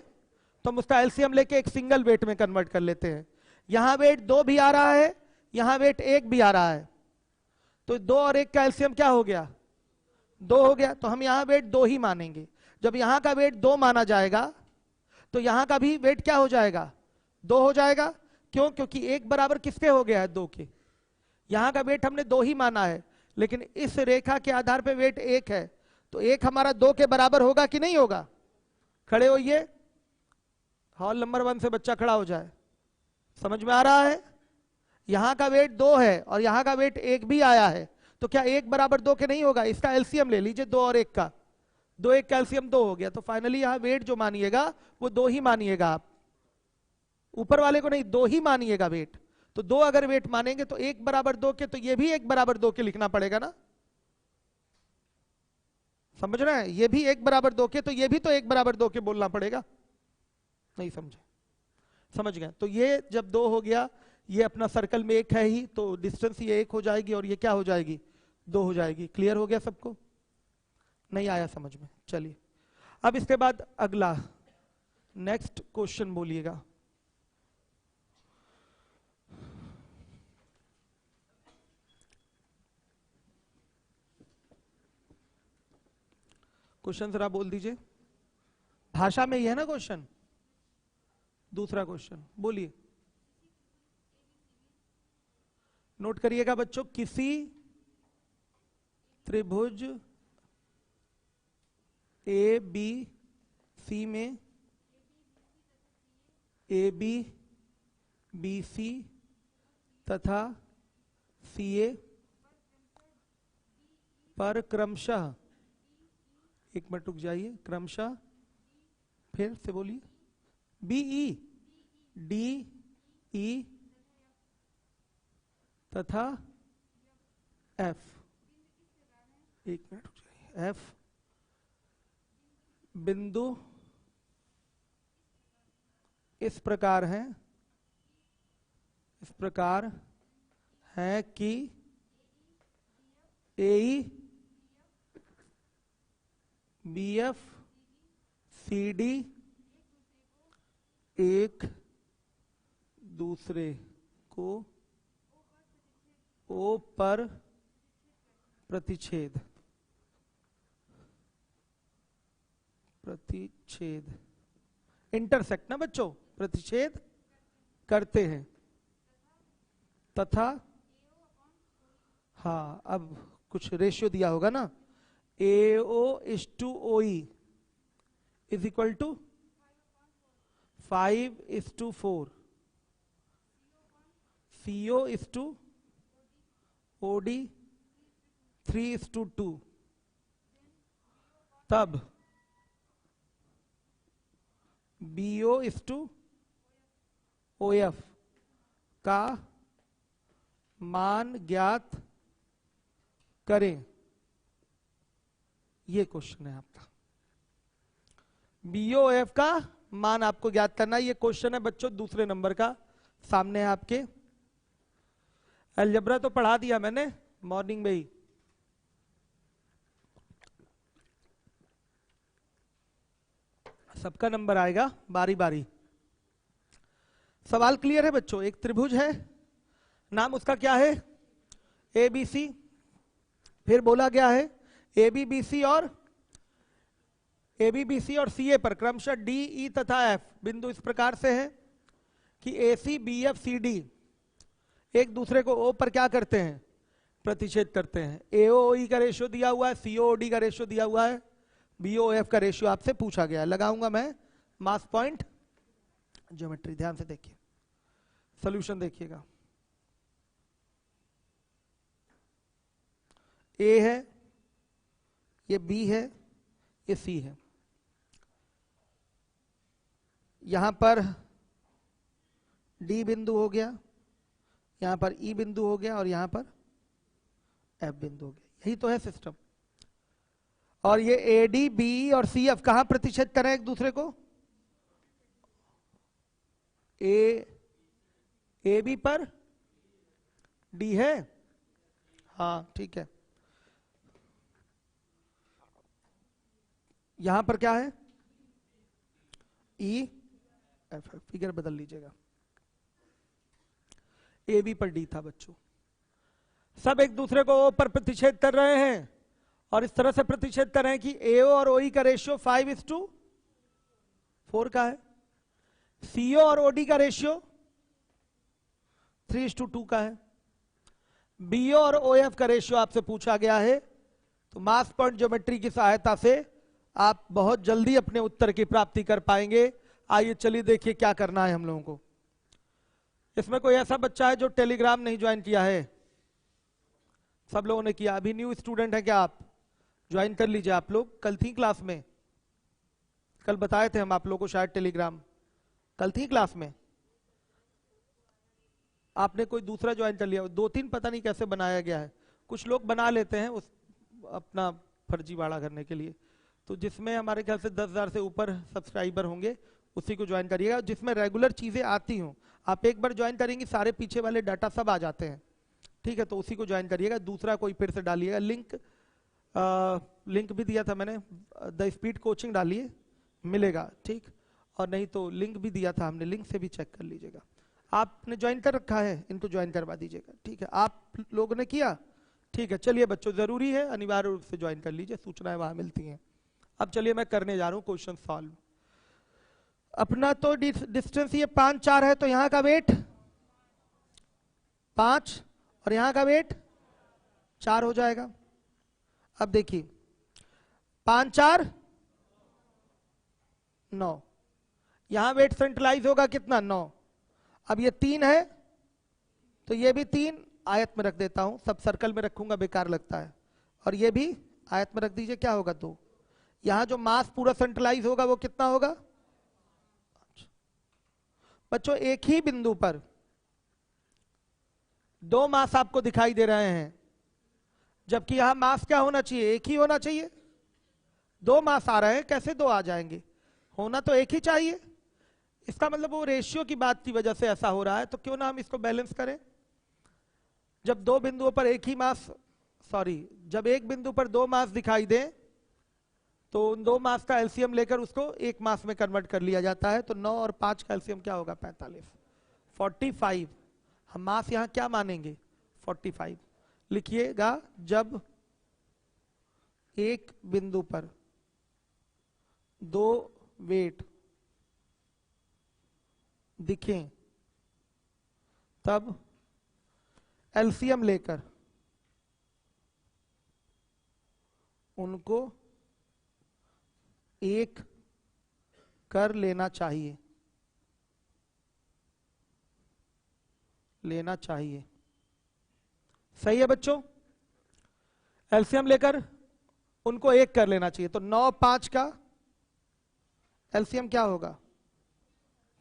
तो हम उसका एलसीएम लेके एक सिंगल वेट में कन्वर्ट कर लेते हैं। यहां वेट 2 भी आ रहा है, यहां वेट 1 भी आ रहा है, तो 2 और 1 का एलसीएम क्या हो गया, 2 हो गया। तो हम यहां वेट 2 ही मानेंगे। जब यहां का वेट 2 माना जाएगा तो यहां का भी वेट क्या हो जाएगा, 2 हो जाएगा। क्यों? क्योंकि 1 बराबर किसके हो गया है, 2 के। यहां का वेट हमने 2 ही माना है, लेकिन इस रेखा के आधार पे वेट 1 है, तो 1 हमारा 2 के बराबर होगा कि नहीं होगा। खड़े होइए, हॉल नंबर 1 से बच्चा खड़ा हो जाए। समझ में आ रहा है? यहां का वेट 2 है और यहां का वेट 1 भी आया है, तो क्या 1 बराबर 2 के नहीं होगा। इसका एलसीएम ले लीजिए, 2 और 1 का, 2 1 कैल्शियम 2 हो गया। तो फाइनली यहां वेट जो मानिएगा वो 2 ही मानिएगा आप, ऊपर वाले को नहीं, 2 ही मानिएगा वेट। तो 2 अगर वेट मानेंगे तो 1 बराबर 2 के, तो ये भी 1 बराबर 2 के लिखना पड़ेगा ना। समझ रहे हैं? ये भी 1 बराबर 2 के, तो ये भी तो 1 बराबर 2 के बोलना पड़ेगा। नहीं समझे? समझ गए? तो ये जब 2 हो गया, ये अपना सर्कल में 1 है ही, तो डिस्टेंस ये 1 हो जाएगी और ये क्या हो जाएगी, 2 हो जाएगी। क्लियर हो गया सबको? नहीं आया समझ में? चलिए अब इसके बाद अगला नेक्स्ट क्वेश्चन बोलिएगा। क्वेश्चन जरा बोल दीजिए, भाषा में ही है ना क्वेश्चन। दूसरा क्वेश्चन बोलिए, नोट करिएगा बच्चों। किसी त्रिभुज ए बी सी में ए बी बी सी तथा सी ए पर क्रमशः, एक मिनट रुक जाइए, क्रमशः, फिर से बोलिए, बी ई डी ई तथा एफ, एक मिनट रुक जाइए, एफ बिंदु इस प्रकार है, इस प्रकार है कि A E B F C D एक दूसरे को ओ पर प्रतिच्छेद इंटरसेक्ट ना बच्चों, प्रतिच्छेद करते हैं तथा, हाँ अब कुछ रेशियो दिया होगा ना, AO is to OE is equal to 5:4, CO is to OD 3:2, तब BO is to OF का मान ज्ञात करें। ये क्वेश्चन है आपका, BOF का मान आपको ज्ञात करना। ये क्वेश्चन है बच्चों दूसरे नंबर का, सामने है आपके। अलजेब्रा तो पढ़ा दिया मैंने मॉर्निंग में ही। सबका नंबर आएगा बारी बारी। सवाल क्लियर है बच्चों? एक त्रिभुज है, नाम उसका क्या है, ABC, फिर बोला गया है ABBC और CA पर क्रमशः DE तथा F बिंदु इस प्रकार से है कि AC BF CD एक दूसरे को O पर क्या करते हैं, प्रतिच्छेद करते हैं। AOE का रेशियो दिया हुआ है, COD का रेशियो दिया हुआ है, BOF का रेशियो आपसे पूछा गया है। लगाऊंगा मैं मास पॉइंट ज्योमेट्री, ध्यान से देखिए, सॉल्यूशन देखिएगा। A है, ये B है, ये C है। यहां पर D बिंदु हो गया, यहां पर E बिंदु हो गया और यहां पर F बिंदु हो गया। यही तो है सिस्टम। और ये AD, BE और CF कहां प्रतिच्छेद करें एक दूसरे को, AB पर D है, हाँ ठीक है। यहां पर क्या है, EF, फिगर बदल लीजिएगा। AB पर D था बच्चों। सब एक दूसरे को O पर प्रतिच्छेद कर रहे हैं और इस तरह से प्रतिच्छेद करें कि एओ और ओई का रेशियो 5:4 का है, सीओ और ओडी का रेशियो 3:2 का है, बीओ और ओएफ का रेशियो आपसे पूछा गया है। तो मास पॉइंट ज्योमेट्री की सहायता से आप बहुत जल्दी अपने उत्तर की प्राप्ति कर पाएंगे। आइए चलिए देखिए क्या करना है हम लोगों को। इसमें कोई ऐसा बच्चा है जो टेलीग्राम नहीं ज्वाइन किया है? सब लोगों ने किया। अभी न्यू स्टूडेंट है क्या आप? ज्वाइन कर लीजिए। आप लोग कल थी क्लास में, कल बताए थे हम आप लोगों को शायद टेलीग्राम, कल थी क्लास में। आपने कोई दूसरा ज्वाइन कर लिया? 2-3 पता नहीं कैसे बनाया गया है, कुछ लोग बना लेते हैं उस अपना फर्जीवाड़ा करने के लिए। तो जिसमें हमारे ख्याल से 10,000 से ऊपर सब्सक्राइबर होंगे उसी को ज्वाइन करिएगा, जिसमें रेगुलर चीजें आती हों। आप एक बार ज्वाइन करेंगे सारे पीछे वाले डाटा सब आ जाते हैं, ठीक है? तो उसी को ज्वाइन करिएगा, दूसरा कोई फिर से डालिएगा। लिंक भी दिया था मैंने, द स्पीड कोचिंग डालिए मिलेगा, ठीक? और नहीं तो लिंक भी दिया था हमने, लिंक से भी चेक कर लीजिएगा। आपने ज्वाइन कर रखा है, इनको ज्वाइन करवा दीजिएगा, ठीक है? आप लोगों ने किया, ठीक है? चलिए बच्चों, जरूरी है, अनिवार्य रूप से ज्वाइन कर लीजिए, सूचनाएं वहां मिलती हैं। अब चलिए मैं करने जा रहा हूं क्वेश्चन सॉल्व। अपना तो डिस्टेंस ये 5-4 है, तो यहां का वेट 5 और यहां का वेट 4 हो जाएगा। अब देखिए 5-4 9, यहां वेट सेंट्रलाइज होगा कितना? 9। अब ये 3 है तो ये भी 3 आयत में रख देता हूं, सब सर्कल में रखूंगा बेकार लगता है, और ये भी आयत में रख दीजिए, क्या होगा? 2। यहां जो मास पूरा सेंट्रलाइज होगा वो कितना होगा? बच्चों एक ही बिंदु पर 2 मास आपको दिखाई दे रहे हैं, जबकि यहां मास क्या होना चाहिए? एक ही होना चाहिए। 2 मास आ रहे हैं, कैसे 2 आ जाएंगे? होना तो एक ही चाहिए। इसका मतलब वो रेशियो की बात की वजह से ऐसा हो रहा है। तो क्यों ना हम इसको बैलेंस करें। जब 2 बिंदुओं पर एक ही मास, जब एक बिंदु पर 2 मास दिखाई दे तो उन 2 मास का एलसीएम लेकर उसको एक मास में कन्वर्ट कर लिया जाता है। तो 9 और 5 का एलसीएम क्या होगा? 45, 45। हम मास यहां क्या मानेंगे? 45 लिखिएगा। जब एक बिंदु पर 2 वेट दिखें तब एलसीएम लेकर उनको एक कर लेना चाहिए, सही है बच्चों? एलसीएम लेकर उनको एक कर लेना चाहिए। तो 9-5 का एलसीएम क्या होगा?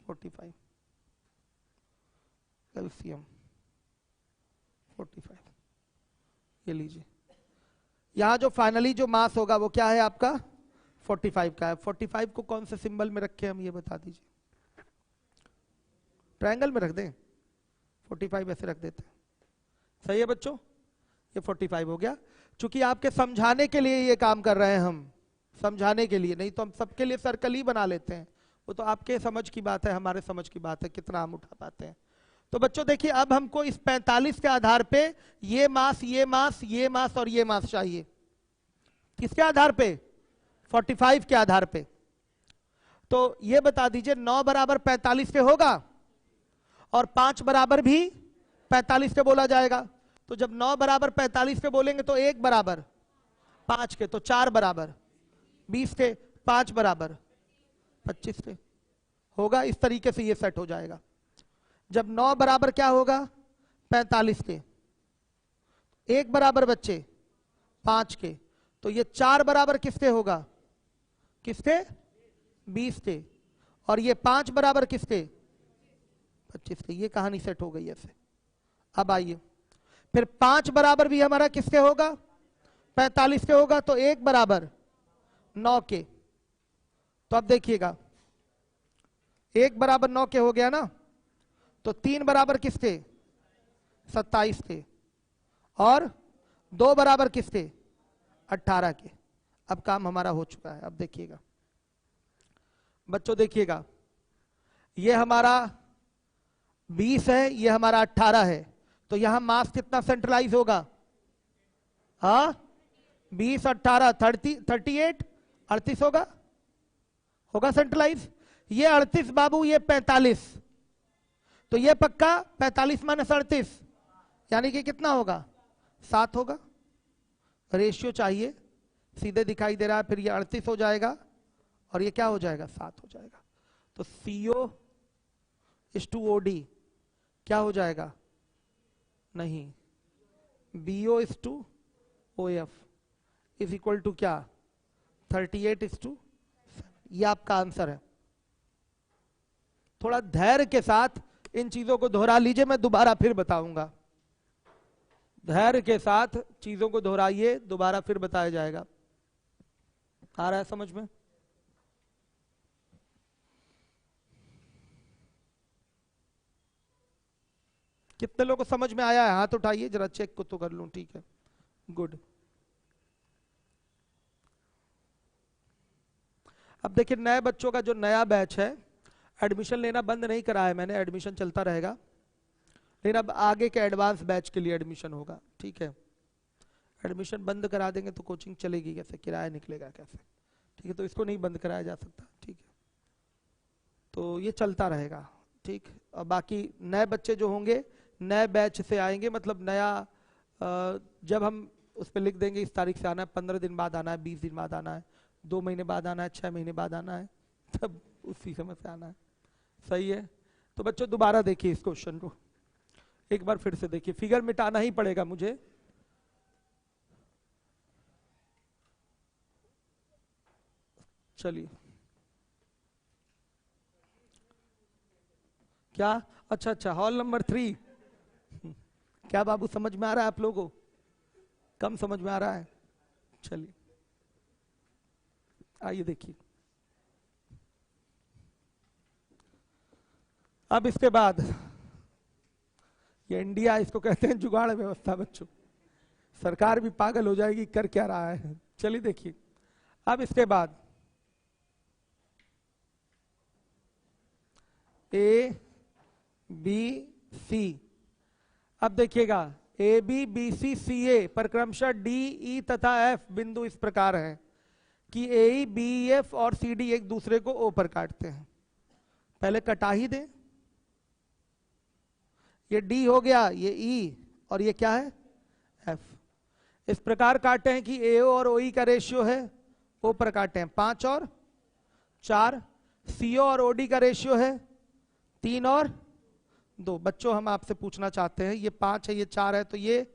45, एलसीएम 45। ये लीजिए, यहां जो फाइनली जो मास होगा वो क्या है आपका? 45 का है। 45 को कौन से सिंबल में रखें हम, ये बता दीजिए। ट्रायंगल में रख दें, 45 ऐसे रख देते हैं, सही है बच्चों? ये 45 हो गया। चूंकि आपके समझाने के लिए ये काम कर रहे हैं हम, समझाने के लिए, नहीं तो हम सबके लिए सर्कल ही बना लेते हैं। वो तो आपके समझ की बात है, हमारे समझ की बात है, कितना हम उठा पाते हैं। तो बच्चों देखिए, अब हमको इस 45 के आधार पे ये मास, ये मास, ये मास और ये मास चाहिए। किसके आधार पे? 45 के आधार पे। तो ये बता दीजिए 9 बराबर 45 के होगा और 5 बराबर भी 45 के बोला जाएगा। तो जब 9 बराबर 45 के बोलेंगे तो 1 बराबर 5 के, तो 4 बराबर 20 के, 5 बराबर 25 के होगा। इस तरीके से ये सेट हो जाएगा। जब 9 बराबर क्या होगा? 45 के, 1 बराबर बच्चे 5 के, तो ये 4 बराबर किसके होगा? किसके? 20 के। और ये 5 बराबर किसके? 25 के। ये कहानी सेट हो गई ऐसे। अब आइए, फिर 5 बराबर भी हमारा किसके होगा? 45 के होगा। तो 1 बराबर 9 के। तो अब देखिएगा, 1 बराबर 9 के हो गया ना, तो 3 बराबर किसके? 27 के। और 2 बराबर किसके? 18 के। अब काम हमारा हो चुका है। अब देखिएगा बच्चों, देखिएगा, ये हमारा 20 है, ये हमारा 18 है। तो यहां मास कितना सेंट्रलाइज होगा? हाँ, 20 18 38 38 होगा सेंट्रलाइज। ये 38 बाबू, ये 45, तो ये पक्का 45 माइनस 38 यानी कि कितना होगा 7 होगा। रेशियो चाहिए, सीधे दिखाई दे रहा है, फिर ये 38 हो जाएगा और ये क्या हो जाएगा 7 हो जाएगा। तो CO इज टू OD क्या हो जाएगा, नहीं, BO is two OF is equal to क्या 38 इज टू 7। ये आपका आंसर है। थोड़ा धैर्य के साथ इन चीजों को दोहरा लीजिए, मैं दोबारा फिर बताऊंगा। धैर्य के साथ चीजों को दोहराइए, दोबारा फिर बताया जाएगा। आ रहा है समझ में? कितने लोगों को समझ में आया है? हाथ उठाइए जरा, चेक को तो कर लूं। ठीक है, गुड। अब देखिए, नए बच्चों का जो नया बैच है, एडमिशन लेना बंद नहीं करा है मैंने, एडमिशन चलता रहेगा, लेकिन अब आगे के एडवांस बैच के लिए एडमिशन होगा। ठीक है, एडमिशन बंद करा देंगे तो कोचिंग चलेगी कैसे, किराया निकलेगा कैसे? ठीक है, तो इसको नहीं बंद कराया जा सकता। ठीक है, तो ये चलता रहेगा। ठीक, और बाकी नए बच्चे जो होंगे नए बैच से आएंगे, मतलब नया जब हम उस पर लिख देंगे इस तारीख से आना है, 15 दिन बाद आना है, 20 दिन बाद आना है, 2 महीने बाद आना है, 6 महीने बाद आना है, तब उसी समय से आना है। सही है, तो बच्चों दोबारा देखिए इस क्वेश्चन को, एक बार फिर से देखिए। फिगर मिटाना ही पड़ेगा मुझे। चलिए, क्या? अच्छा, हॉल नंबर 3। क्या बाबू, समझ में आ रहा है आप लोगों को? कम समझ में आ रहा है? चलिए आइए देखिए। अब इसके बाद ये इंडिया, इसको कहते हैं जुगाड़ व्यवस्था बच्चों, सरकार भी पागल हो जाएगी, कर क्या रहा है। चलिए देखिए, अब इसके बाद ABC, अब देखिएगा ABBCCA पर क्रमशः DE तथा F बिंदु इस प्रकार हैं कि AE BF और CD एक दूसरे को O पर काटते हैं। पहले कटा ही दें, ये D हो गया, ये E, और ये क्या है F। इस प्रकार काटे हैं कि AO और OE का रेशियो है, O पर काटे हैं 5 और 4। CO और OD का रेशियो है 3 और 2। बच्चों हम आपसे पूछना चाहते हैं, ये 5 है, ये 4 है, तो ये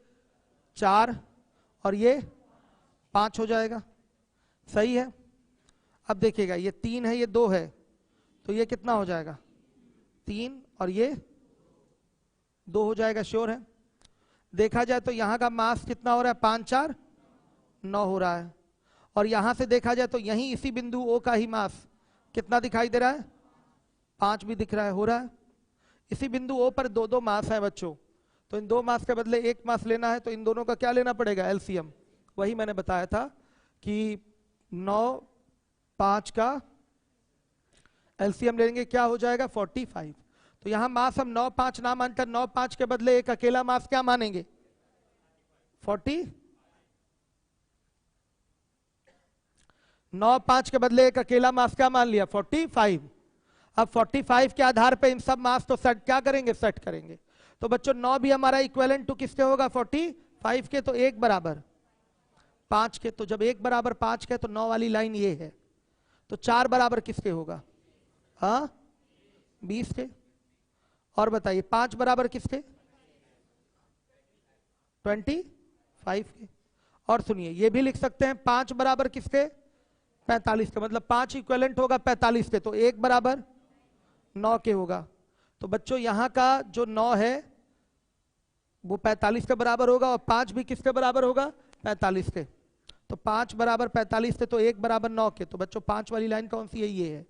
4 और ये 5 हो जाएगा। सही है। अब देखिएगा, ये 3 है, ये 2 है, तो ये कितना हो जाएगा 3 और ये 2 हो जाएगा। श्योर है? देखा जाए तो यहां का मास कितना हो रहा है, 5 4 9 हो रहा है, और यहां से देखा जाए तो यहीं इसी बिंदु O का ही मास कितना दिखाई दे रहा है, 5 भी दिख रहा है, हो रहा है। इसी बिंदु O पर 2 2 मास है बच्चों, तो इन 2 मास के बदले 1 मास लेना है, तो इन दोनों का क्या लेना पड़ेगा, एलसीएम। वही मैंने बताया था कि 9 5 का एलसीएम लेंगे, क्या हो जाएगा 45। तो यहां मास हम 9 5 ना मानकर 9 5 के बदले एक अकेला मास क्या मानेंगे, 40। 9 5 के बदले एक अकेला मास क्या मान लिया, 45। अब 45 के आधार पे इन सब मास तो सेट क्या करेंगे, सेट करेंगे। तो बच्चों 9 भी हमारा इक्विवेलेंट टू किसके होगा, 45 के, तो 1 बराबर 5 के। तो जब 1 बराबर 5 के, तो 9 वाली लाइन ये है, तो 4 बराबर किसके होगा, हाँ 20 के। और बताइए 5 बराबर किसके, 25 के। और सुनिए, ये भी लिख सकते हैं 5 बराबर किसके, 45 के, मतलब 5 इक्विवेलेंट होगा 45 के, तो 1 बराबर 9 के होगा। तो बच्चों यहां का जो 9 है वो 45 के बराबर होगा, और 5 भी किसके बराबर होगा, 45 के। तो 5 बराबर 45 के, तो 1 बराबर 9 के। तो बच्चों 5 वाली लाइन कौन सी है, ये है।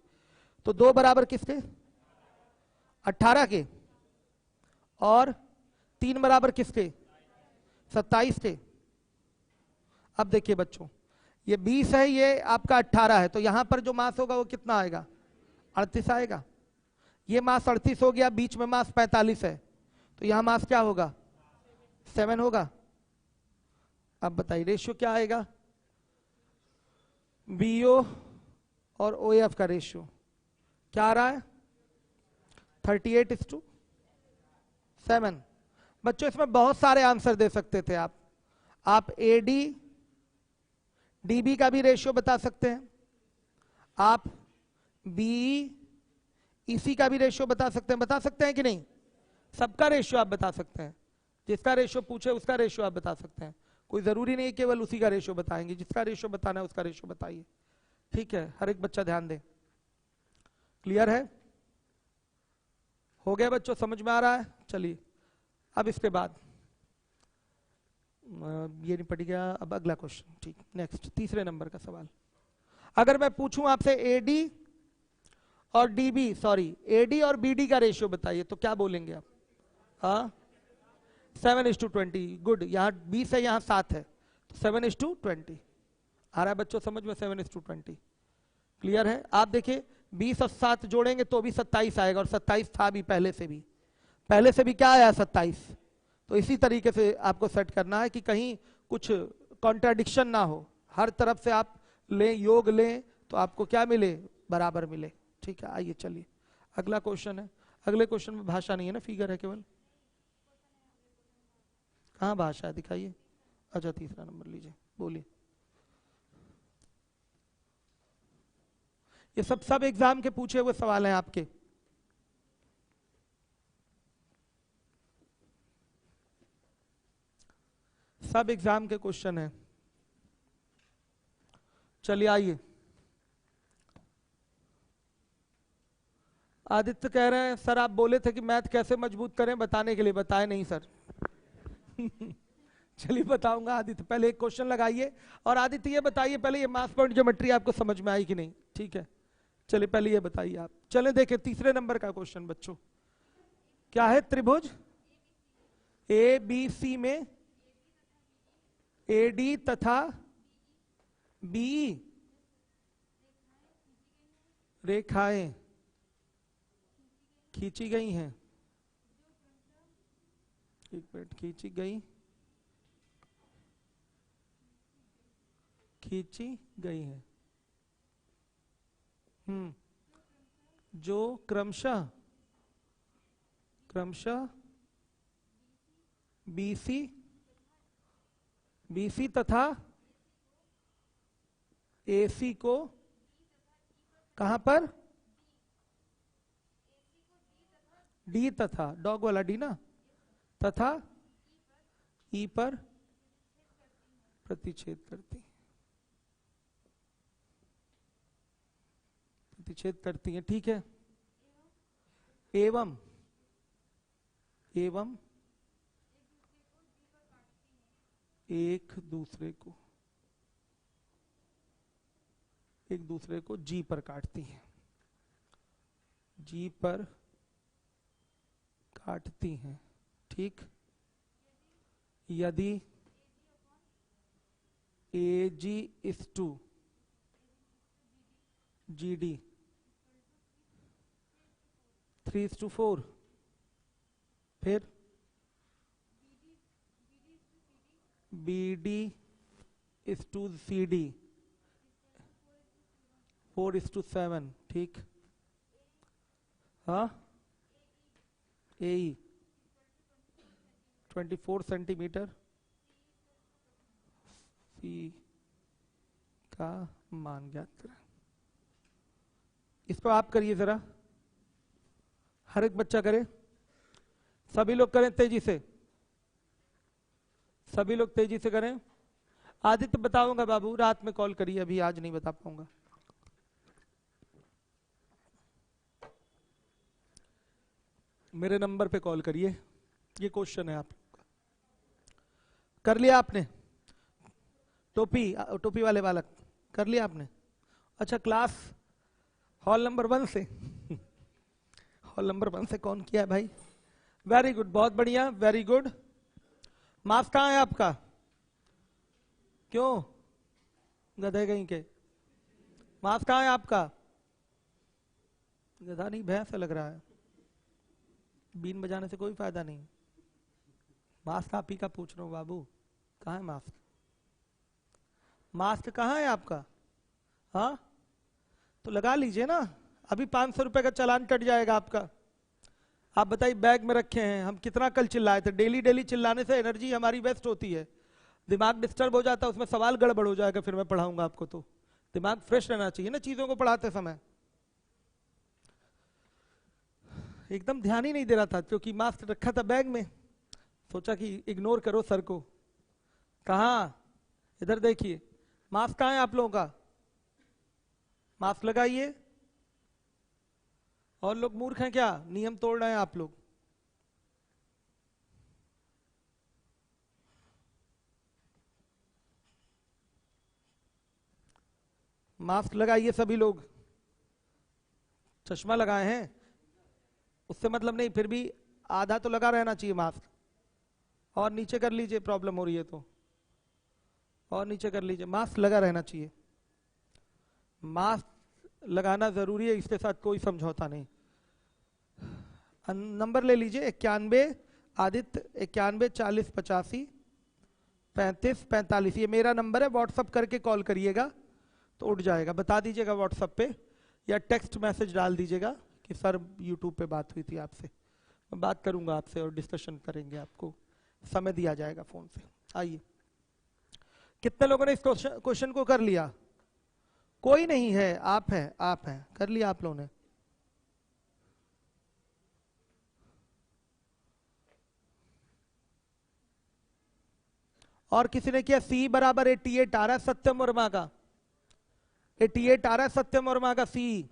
तो 2 बराबर किसके, 18 के, और 3 बराबर किसके, 27 के। अब देखिए बच्चों, ये 20 है, ये आपका 18 है, तो यहां पर जो मास होगा वो कितना आएगा, 38 आएगा। ये मास 38 हो गया, बीच में मास 45 है, तो यहां मास क्या होगा, 7 होगा। अब बताइए रेशियो क्या आएगा, बीओ और ओएफ का रेशियो क्या आ रहा है? 38:7। बच्चों इसमें बहुत सारे आंसर दे सकते थे आप एडी डीबी का भी रेशियो बता सकते हैं, आप बीई ईसी का भी रेशियो बता सकते हैं कि नहीं? सबका रेशियो आप बता सकते हैं, जिसका रेशियो पूछे उसका रेशियो आप बता सकते हैं। कोई जरूरी नहीं केवल उसी का रेशियो बताएंगे, जिसका रेशियो बताना है उसका रेशियो बताइए। ठीक है, हर एक बच्चा ध्यान दे। क्लियर है? हो गया बच्चों, समझ में आ रहा है? चलिए अब इसके बाद ये नहीं पड़ गया, अब अगला क्वेश्चन। ठीक, नेक्स्ट तीसरे नंबर का सवाल। अगर मैं पूछूं आपसे एडी और डीबी, सॉरी एडी और बीडी का रेशियो बताइए, तो क्या बोलेंगे आप? हाँ 7:20। गुड, यहाँ 20 है यहाँ 7 है, तो 7:20 आ रहा है बच्चों समझ में? 7:20 क्लियर है? आप देखिए 20 और 7 जोड़ेंगे तो भी 27 आएगा, और 27 था भी पहले से भी क्या आया? 27। तो इसी तरीके से आपको सेट करना है कि कहीं कुछ कॉन्ट्राडिक्शन ना हो, हर तरफ से आप लें, योग लें तो आपको क्या मिले? बराबर मिले। ठीक है, आइए चलिए अगला क्वेश्चन है। अगले क्वेश्चन में भाषा नहीं है ना, फिगर है केवल। कहाँ भाषा है, दिखाइए। अच्छा तीसरा नंबर लीजिए, बोलिए। ये सब एग्जाम के पूछे हुए सवाल हैं आपके। सब एग्जाम के क्वेश्चन है। चलिए आइए। आदित्य कह रहे हैं सर आप बोले थे कि मैथ कैसे मजबूत करें, बताने के लिए बताए नहीं सर। चलिए बताऊंगा आदित्य, पहले एक क्वेश्चन लगाइए। और आदित्य ये बताइए पहले, ये मास पॉइंट ज्योमेट्री आपको समझ में आई कि नहीं? ठीक है, चलिए पहले ये बताइए आप। चले देखें तीसरे नंबर का क्वेश्चन बच्चों। क्या है? त्रिभुज ए बी सी में एडी तथा बीई रेखाएं खींची गई हैं। एक मिनट, खींची गई हैं। जो क्रमशः बीसी तथा एसी को कहां पर? डी तथा, डॉग वाला डी ना, तथा ई पर प्रतिच्छेद करती हैं। ठीक है, एवं एक दूसरे को जी पर काटती हैं। ठीक, यदि AG is to GD 3:4, फिर BD is to CD 4:7। ठीक, हाँ AE 24 सेंटीमीटर, सी का मान ज्ञात करें। इस पर आप करिए जरा, हर एक बच्चा करे, सभी लोग करें तेजी से, करें। आदित्य बताऊंगा बाबू, रात में कॉल करिए, अभी आज नहीं बता पाऊंगा। मेरे नंबर पे कॉल करिए। ये क्वेश्चन है, आप कर लिया आपने? टोपी वाले बालक कर लिया आपने? अच्छा, क्लास हॉल नंबर 1 से हॉल नंबर 1 से कौन किया है भाई? वेरी गुड, बहुत बढ़िया, वेरी गुड। मार्क्स कहाँ है आपका? क्यों गधे कहीं के? मार्क्स कहाँ है आपका? गधा नहीं, भैंस लग रहा है। बीन बजाने से कोई फायदा नहीं। मास्क आप ही का पूछ रहा हूं बाबू, कहाँ है मास्क? मास्क कहाँ है आपका? हाँ तो लगा लीजिए ना, अभी 500 रुपए का चालान कट जाएगा आपका। आप बताइए बैग में रखे हैं, हम कितना कल चिल्लाए थे। डेली डेली चिल्लाने से एनर्जी हमारी वेस्ट होती है, दिमाग डिस्टर्ब हो जाता है, उसमें सवाल गड़बड़ हो जाएगा, फिर मैं पढ़ाऊंगा आपको। तो दिमाग फ्रेश रहना चाहिए ना चीजों को पढ़ाते समय। एकदम ध्यान ही नहीं दे रहा था क्योंकि मास्क रखा था बैग में, सोचा कि इग्नोर करो सर को। कहाँ, इधर देखिए, मास्क कहाँ है आप लोगों का? मास्क लगाइए। और लोग मूर्ख हैं क्या, नियम तोड़ रहे हैं आप लोग? मास्क लगाइए सभी लोग। चश्मा लगाए हैं उससे मतलब नहीं, फिर भी आधा तो लगा रहना चाहिए मास्क। और नीचे कर लीजिए, प्रॉब्लम हो रही है तो और नीचे कर लीजिए। मास्क लगा रहना चाहिए, मास्क लगाना जरूरी है, इसके साथ कोई समझौता नहीं। नंबर ले लीजिए 91 आदित्य 91 40 85 35 45, ये मेरा नंबर है। व्हाट्सअप करके कॉल करिएगा तो उठ जाएगा, बता दीजिएगा व्हाट्सएप पे या टेक्स्ट मैसेज डाल दीजिएगा कि सर यूट्यूब पे बात हुई थी आपसे। मैं बात करूंगा आपसे और डिस्कशन करेंगे, आपको समय दिया जाएगा फोन से। आइए, कितने लोगों ने इस क्वेश्चन को कर लिया? कोई नहीं है, आप हैं, कर लिया आप लोगों ने? और किसी ने किया? सी बराबर 88 आ रहा है सत्यम वर्मा का, 88 आ रहा है सत्यम वर्मा का। सी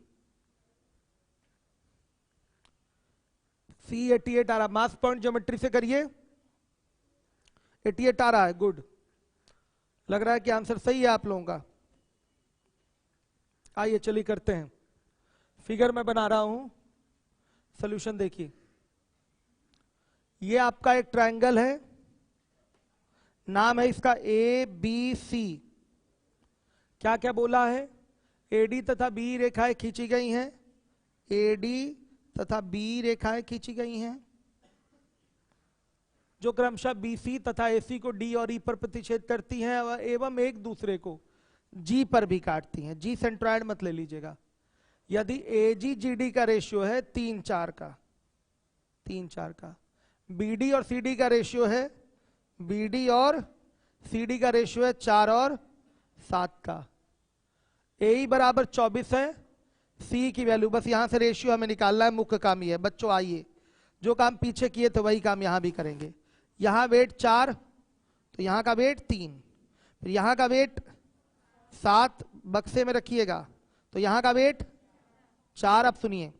88 आ रहा, मास पॉइंट ज्योमेट्री से करिए। 88 आ रहा है, गुड। लग रहा है कि आंसर सही है आप लोगों का। आइए चलिए करते हैं। फिगर में बना रहा हूं, सॉल्यूशन देखिए। ये आपका एक ट्रायंगल है, नाम है इसका ABC। क्या क्या बोला है? AD तथा B रेखाएं खींची गई हैं, AD तथा B रेखाएं खींची गई हैं जो क्रमशः BC तथा AC को D और E पर प्रतिच्छेद करती हैं एवं एक दूसरे को G पर भी काटती हैं। G सेंट्रॉइड मत ले लीजिएगा। यदि AG GD का रेशियो है 3:4 का, 3:4 का, BD और CD का रेशियो है, BD और CD का रेशियो है 4 और 7 का, AE बराबर 24 है, C की वैल्यू, बस यहां से रेशियो हमें निकालना है, मुख्य काम ये है। बच्चों आइए, जो काम पीछे किए थे वही काम यहां भी करेंगे। यहां वेट 4 तो यहां का वेट 3, फिर यहां का वेट 7 बक्से में रखिएगा तो यहां का वेट 4। अब सुनिए,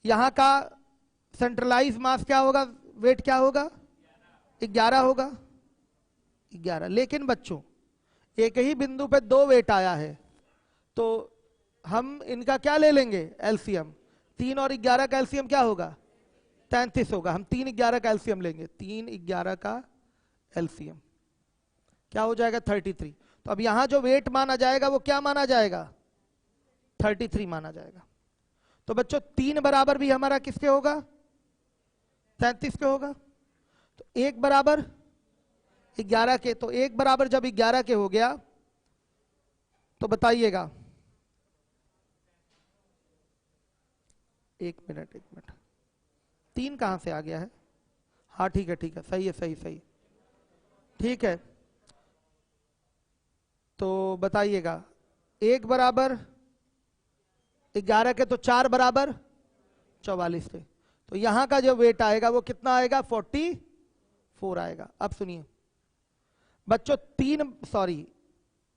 यहां का सेंट्रलाइज मास क्या होगा, वेट क्या होगा? 11 होगा, 11। लेकिन बच्चों एक ही बिंदु पे 2 वेट आया है तो हम इनका क्या ले लेंगे? एलसीएम। 3 और 11 का एलसीएम क्या होगा? 33 होगा। हम 3 11 का एलसीएम लेंगे, 3 11 का एलसीएम क्या हो जाएगा? 33। तो अब यहां जो वेट माना जाएगा वो क्या माना जाएगा? 33 माना जाएगा। तो बच्चों 3 बराबर भी हमारा किसके होगा? 33 के होगा। तो 1 बराबर 11 के, तो 1 बराबर जब 11 के हो गया तो बताइएगा, 1 मिनट 3 कहां से आ गया है? हाँ ठीक है, ठीक है, सही है, सही ठीक है। तो बताइएगा, 1 बराबर 11 के तो 4 बराबर 44 थे, तो यहां का जो वेट आएगा वो कितना आएगा? 44 आएगा। अब सुनिए बच्चों,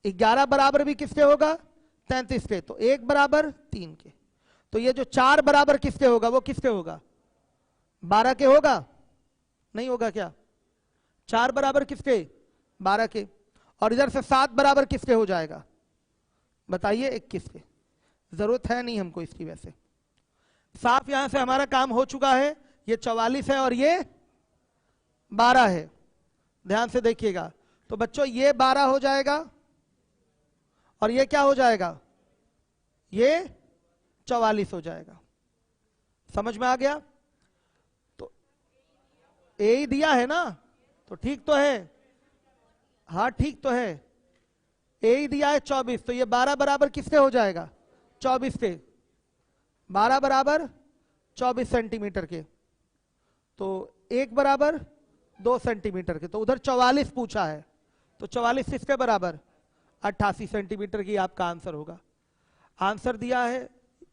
11 बराबर भी किसके होगा? 33 के, तो 1 बराबर 3 के। तो ये जो 4 बराबर किसके होगा? वो किसके होगा? 12 के होगा? नहीं होगा क्या? 4 बराबर किसके? 12 के। और इधर से 7 बराबर किसके हो जाएगा? बताइए, 21 के। जरूरत है नहीं हमको इसकी, वैसे साफ यहां से हमारा काम हो चुका है। ये 44 है और ये 12 है, ध्यान से देखिएगा। तो बच्चों ये 12 हो जाएगा और ये क्या हो जाएगा? ये 44 हो जाएगा। समझ में आ गया? तो ए ही दिया है ना, तो ठीक तो है। हाँ ठीक तो है, ए ही दिया है 24, तो ये 12 बराबर किसके हो जाएगा? 24 के। 12 बराबर 24 सेंटीमीटर के, तो 1 बराबर 2 सेंटीमीटर के, तो उधर 44 पूछा है, तो 44 किसके बराबर? 88 सेंटीमीटर की आपका आंसर होगा। आंसर दिया है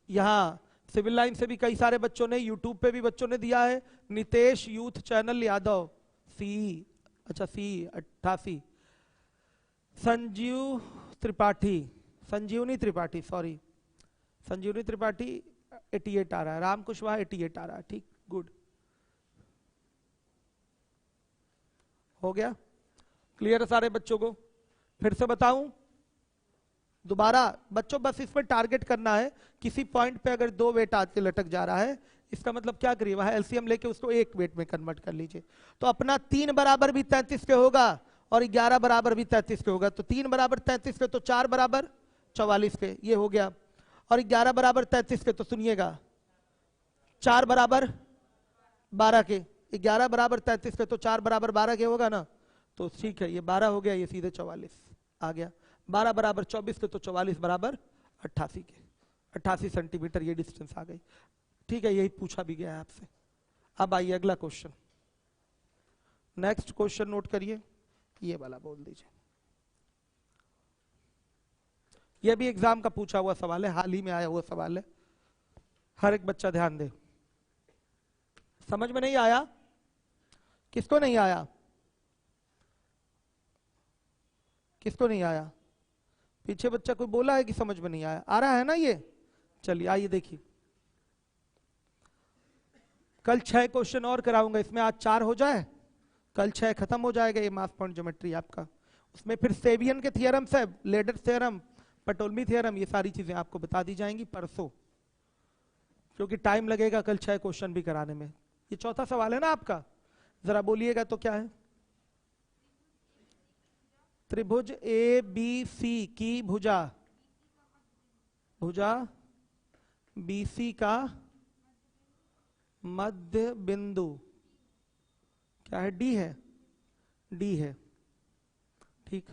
यहां सिविल लाइन से भी कई सारे बच्चों ने, यूट्यूब पे भी बच्चों ने दिया है। नितेश यूथ चैनल यादव सी, अच्छा सी 88। संजीव त्रिपाठी, संजीवनी त्रिपाठी, सॉरी संजीवनी त्रिपाठी 88 आ रहा है, राम कुशवाहा 88 आ रहा है, ठीक, गुड, हो गया क्लियर है सारे बच्चों को? फिर से बताऊं दोबारा बच्चों, बस इसमें टारगेट करना है, किसी पॉइंट पे अगर 2 वेट आके लटक जा रहा है, इसका मतलब क्या करिए, वहां एलसीएम लेके उसको 1 वेट में कन्वर्ट कर लीजिए। तो अपना 3 बराबर भी 33 के होगा और 11 बराबर भी 33 के होगा, तो 3 बराबर 33 के, तो 4 बराबर 44 के, ये हो गया। और 11 बराबर 33 के, तो सुनिएगा 4 बराबर 12 के, 11 बराबर 33 के, तो 4 बराबर 12 के होगा ना, तो ठीक है, ये 12 हो गया, ये सीधे 44 आ गया। 12 बराबर 24 के, तो 44 बराबर 88 के, 88 सेंटीमीटर ये डिस्टेंस आ गई। ठीक है, यही पूछा भी गया है आपसे। अब आइए अगला क्वेश्चन, नेक्स्ट क्वेश्चन नोट करिए, ये वाला बोल दीजिए। ये भी एग्जाम का पूछा हुआ सवाल है, हाल ही में आया हुआ सवाल है, हर एक बच्चा ध्यान दे। समझ में नहीं आया? किसको नहीं आया? किसको नहीं आया? पीछे बच्चा कोई बोला है कि समझ में नहीं आया? आ रहा है ना ये? चलिए आइए देखिए, कल 6 क्वेश्चन और कराऊंगा, इसमें आज 4 हो जाए, कल 6 खत्म हो जाएगा ये मास पॉइंट ज्योमेट्री आपका। उसमें फिर सेवियन के थियरम्स है, लेडर थ्योरम, पटोल्मी थ्योरम, ये सारी चीजें आपको बता दी जाएंगी परसों, क्योंकि टाइम लगेगा कल 6 क्वेश्चन भी कराने में। ये चौथा सवाल है ना आपका, जरा बोलिएगा तो क्या है? त्रिभुज ए बी सी की भुजा, भुजा बीसी का मध्य बिंदु क्या है? डी है, डी है, ठीक।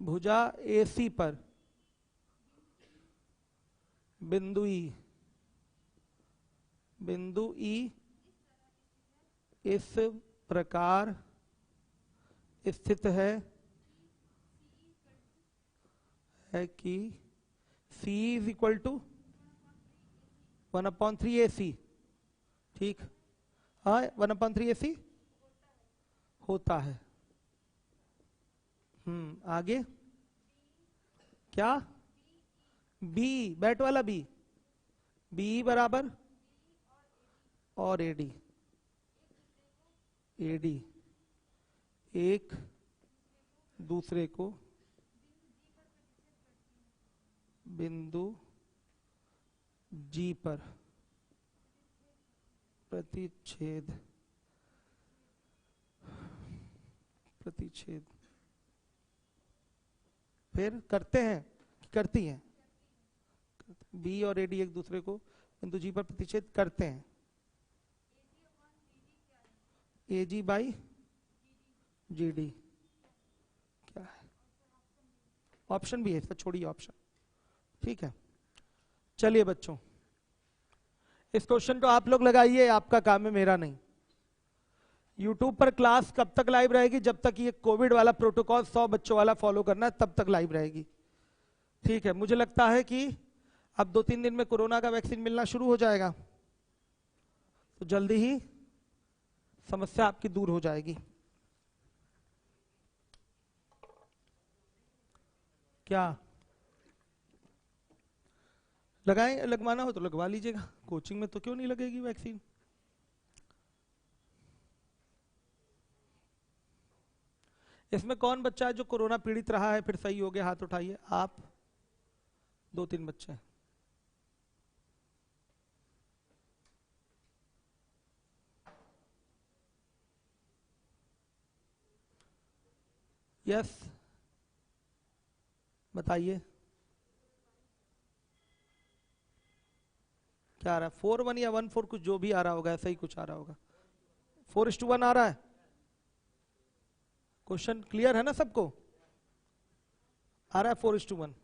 भुजा एसी पर बिंदु ई, बिंदु ई इस प्रकार स्थित है कि C is equal to 1/3 AC, ठीक, हाँ 1/3 AC होता है। आगे क्या? B, बैट वाला B, B बराबर और AD, AD एक दूसरे को बिंदु G पर प्रतिच्छेद, प्रतिच्छेद फिर करते हैं कि करती हैं? B और AD एक दूसरे को बिंदु G पर प्रतिच्छेद करते हैं। AG बाई GD क्या है? ऑप्शन भी है इसका, छोड़िए ऑप्शन, ठीक है। चलिए बच्चों, इस क्वेश्चन को आप लोग लगाइए, आपका काम है, मेरा नहीं। YouTube पर क्लास कब तक लाइव रहेगी? जब तक ये कोविड वाला प्रोटोकॉल 100 बच्चों वाला फॉलो करना है तब तक लाइव रहेगी, ठीक है। मुझे लगता है कि अब 2-3 दिन में कोरोना का वैक्सीन मिलना शुरू हो जाएगा, तो जल्दी ही समस्या आपकी दूर हो जाएगी। क्या लगाएं? लगवाना हो तो लगवा लीजिएगा, कोचिंग में तो क्यों नहीं लगेगी वैक्सीन। इसमें कौन बच्चा है जो कोरोना पीड़ित रहा है फिर सही हो गया? हाथ उठाइए आप। 2-3 बच्चे। यस, बताइए क्या आ रहा है? 4-1 या 1-4, कुछ जो भी आ रहा होगा, ऐसा ही कुछ आ रहा होगा। 4:1 आ रहा है। क्वेश्चन क्लियर है ना सबको? आ रहा है 4:1।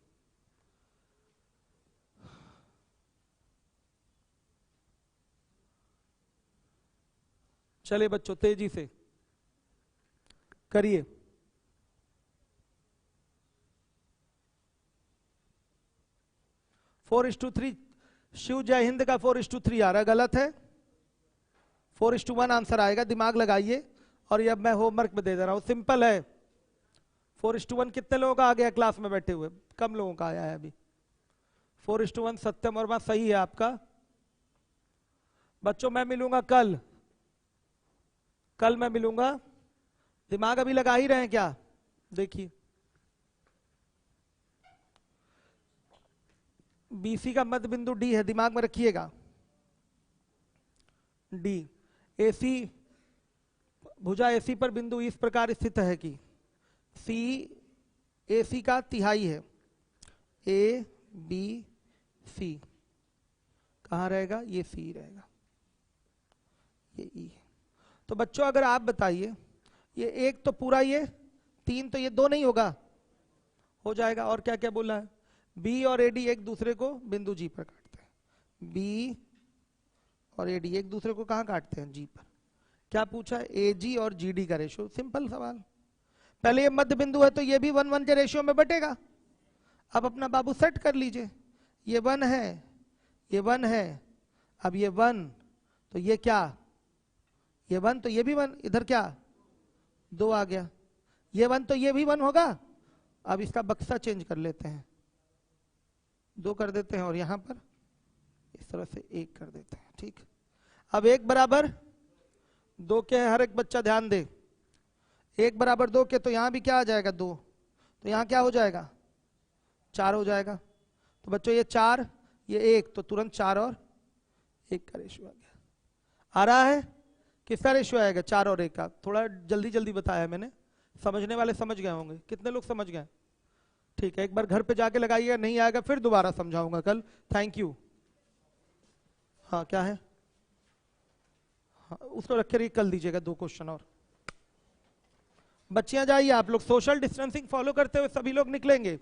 चलिए बच्चों तेजी से करिए। 4:3। शिव जय हिंद का 4:3 आ रहा है, गलत है। 4:1 आंसर आएगा, दिमाग लगाइए। और ये अब मैं होमवर्क में दे दे रहा हूं, सिंपल है। 4:1 कितने लोगों का आ गया क्लास में बैठे हुए? कम लोगों का आया है अभी। 4:1 सत्यम वर्मा सही है आपका। बच्चों मैं मिलूंगा कल, कल मैं मिलूंगा। दिमाग अभी लगा ही रहे हैं क्या? देखिए बीसी का मध्य बिंदु डी है, दिमाग में रखिएगा। डी एसी, भुजा एसी पर बिंदु इस प्रकार स्थित है कि सी एसी का तिहाई है। ए बी सी कहां रहेगा? ये सी रहेगा, ये ई है। तो बच्चों अगर आप बताइए, ये एक तो पूरा, ये 3 तो ये 2 नहीं होगा? हो जाएगा। और क्या क्या बोला है? बी और एडी एक दूसरे को बिंदु जी पर काटते हैं। बी और एडी एक दूसरे को कहां काटते हैं? जी पर। क्या पूछा है? एजी और जीडी का रेशियो। सिंपल सवाल। पहले ये मध्य बिंदु है तो ये भी 1:1 के रेशियो में बटेगा। अब अपना बाबू सेट कर लीजिए। ये 1 है, ये 1 है। अब ये 1 तो ये क्या? ये 1 तो ये भी 1, इधर क्या 2 आ गया। ये 1 तो ये भी 1 होगा। अब इसका बक्सा चेंज कर लेते हैं, 2 कर देते हैं और यहां पर इस तरह से 1 कर देते हैं। ठीक, अब 1 बराबर 2 के हर एक बच्चा ध्यान दे। 1 बराबर 2 के तो यहां भी क्या आ जाएगा? 2। तो यहां क्या हो जाएगा? 4 हो जाएगा। तो बच्चों ये 4, ये 1, तो तुरंत 4 और 1 का रेशियो आ गया। आ रहा है? किसका रेशियो आएगा? 4 और 1 का। थोड़ा जल्दी जल्दी बताया मैंने, समझने वाले समझ गए होंगे। कितने लोग समझ गए? ठीक है, एक बार घर पे जाके लगाइएगा, नहीं आएगा फिर दोबारा समझाऊंगा कल। Thank you. हाँ क्या है? हाँ, उसको रख कर कल दीजिएगा 2 क्वेश्चन और। बच्चियां जाइए, आप लोग सोशल डिस्टेंसिंग फॉलो करते हुए सभी लोग निकलेंगे।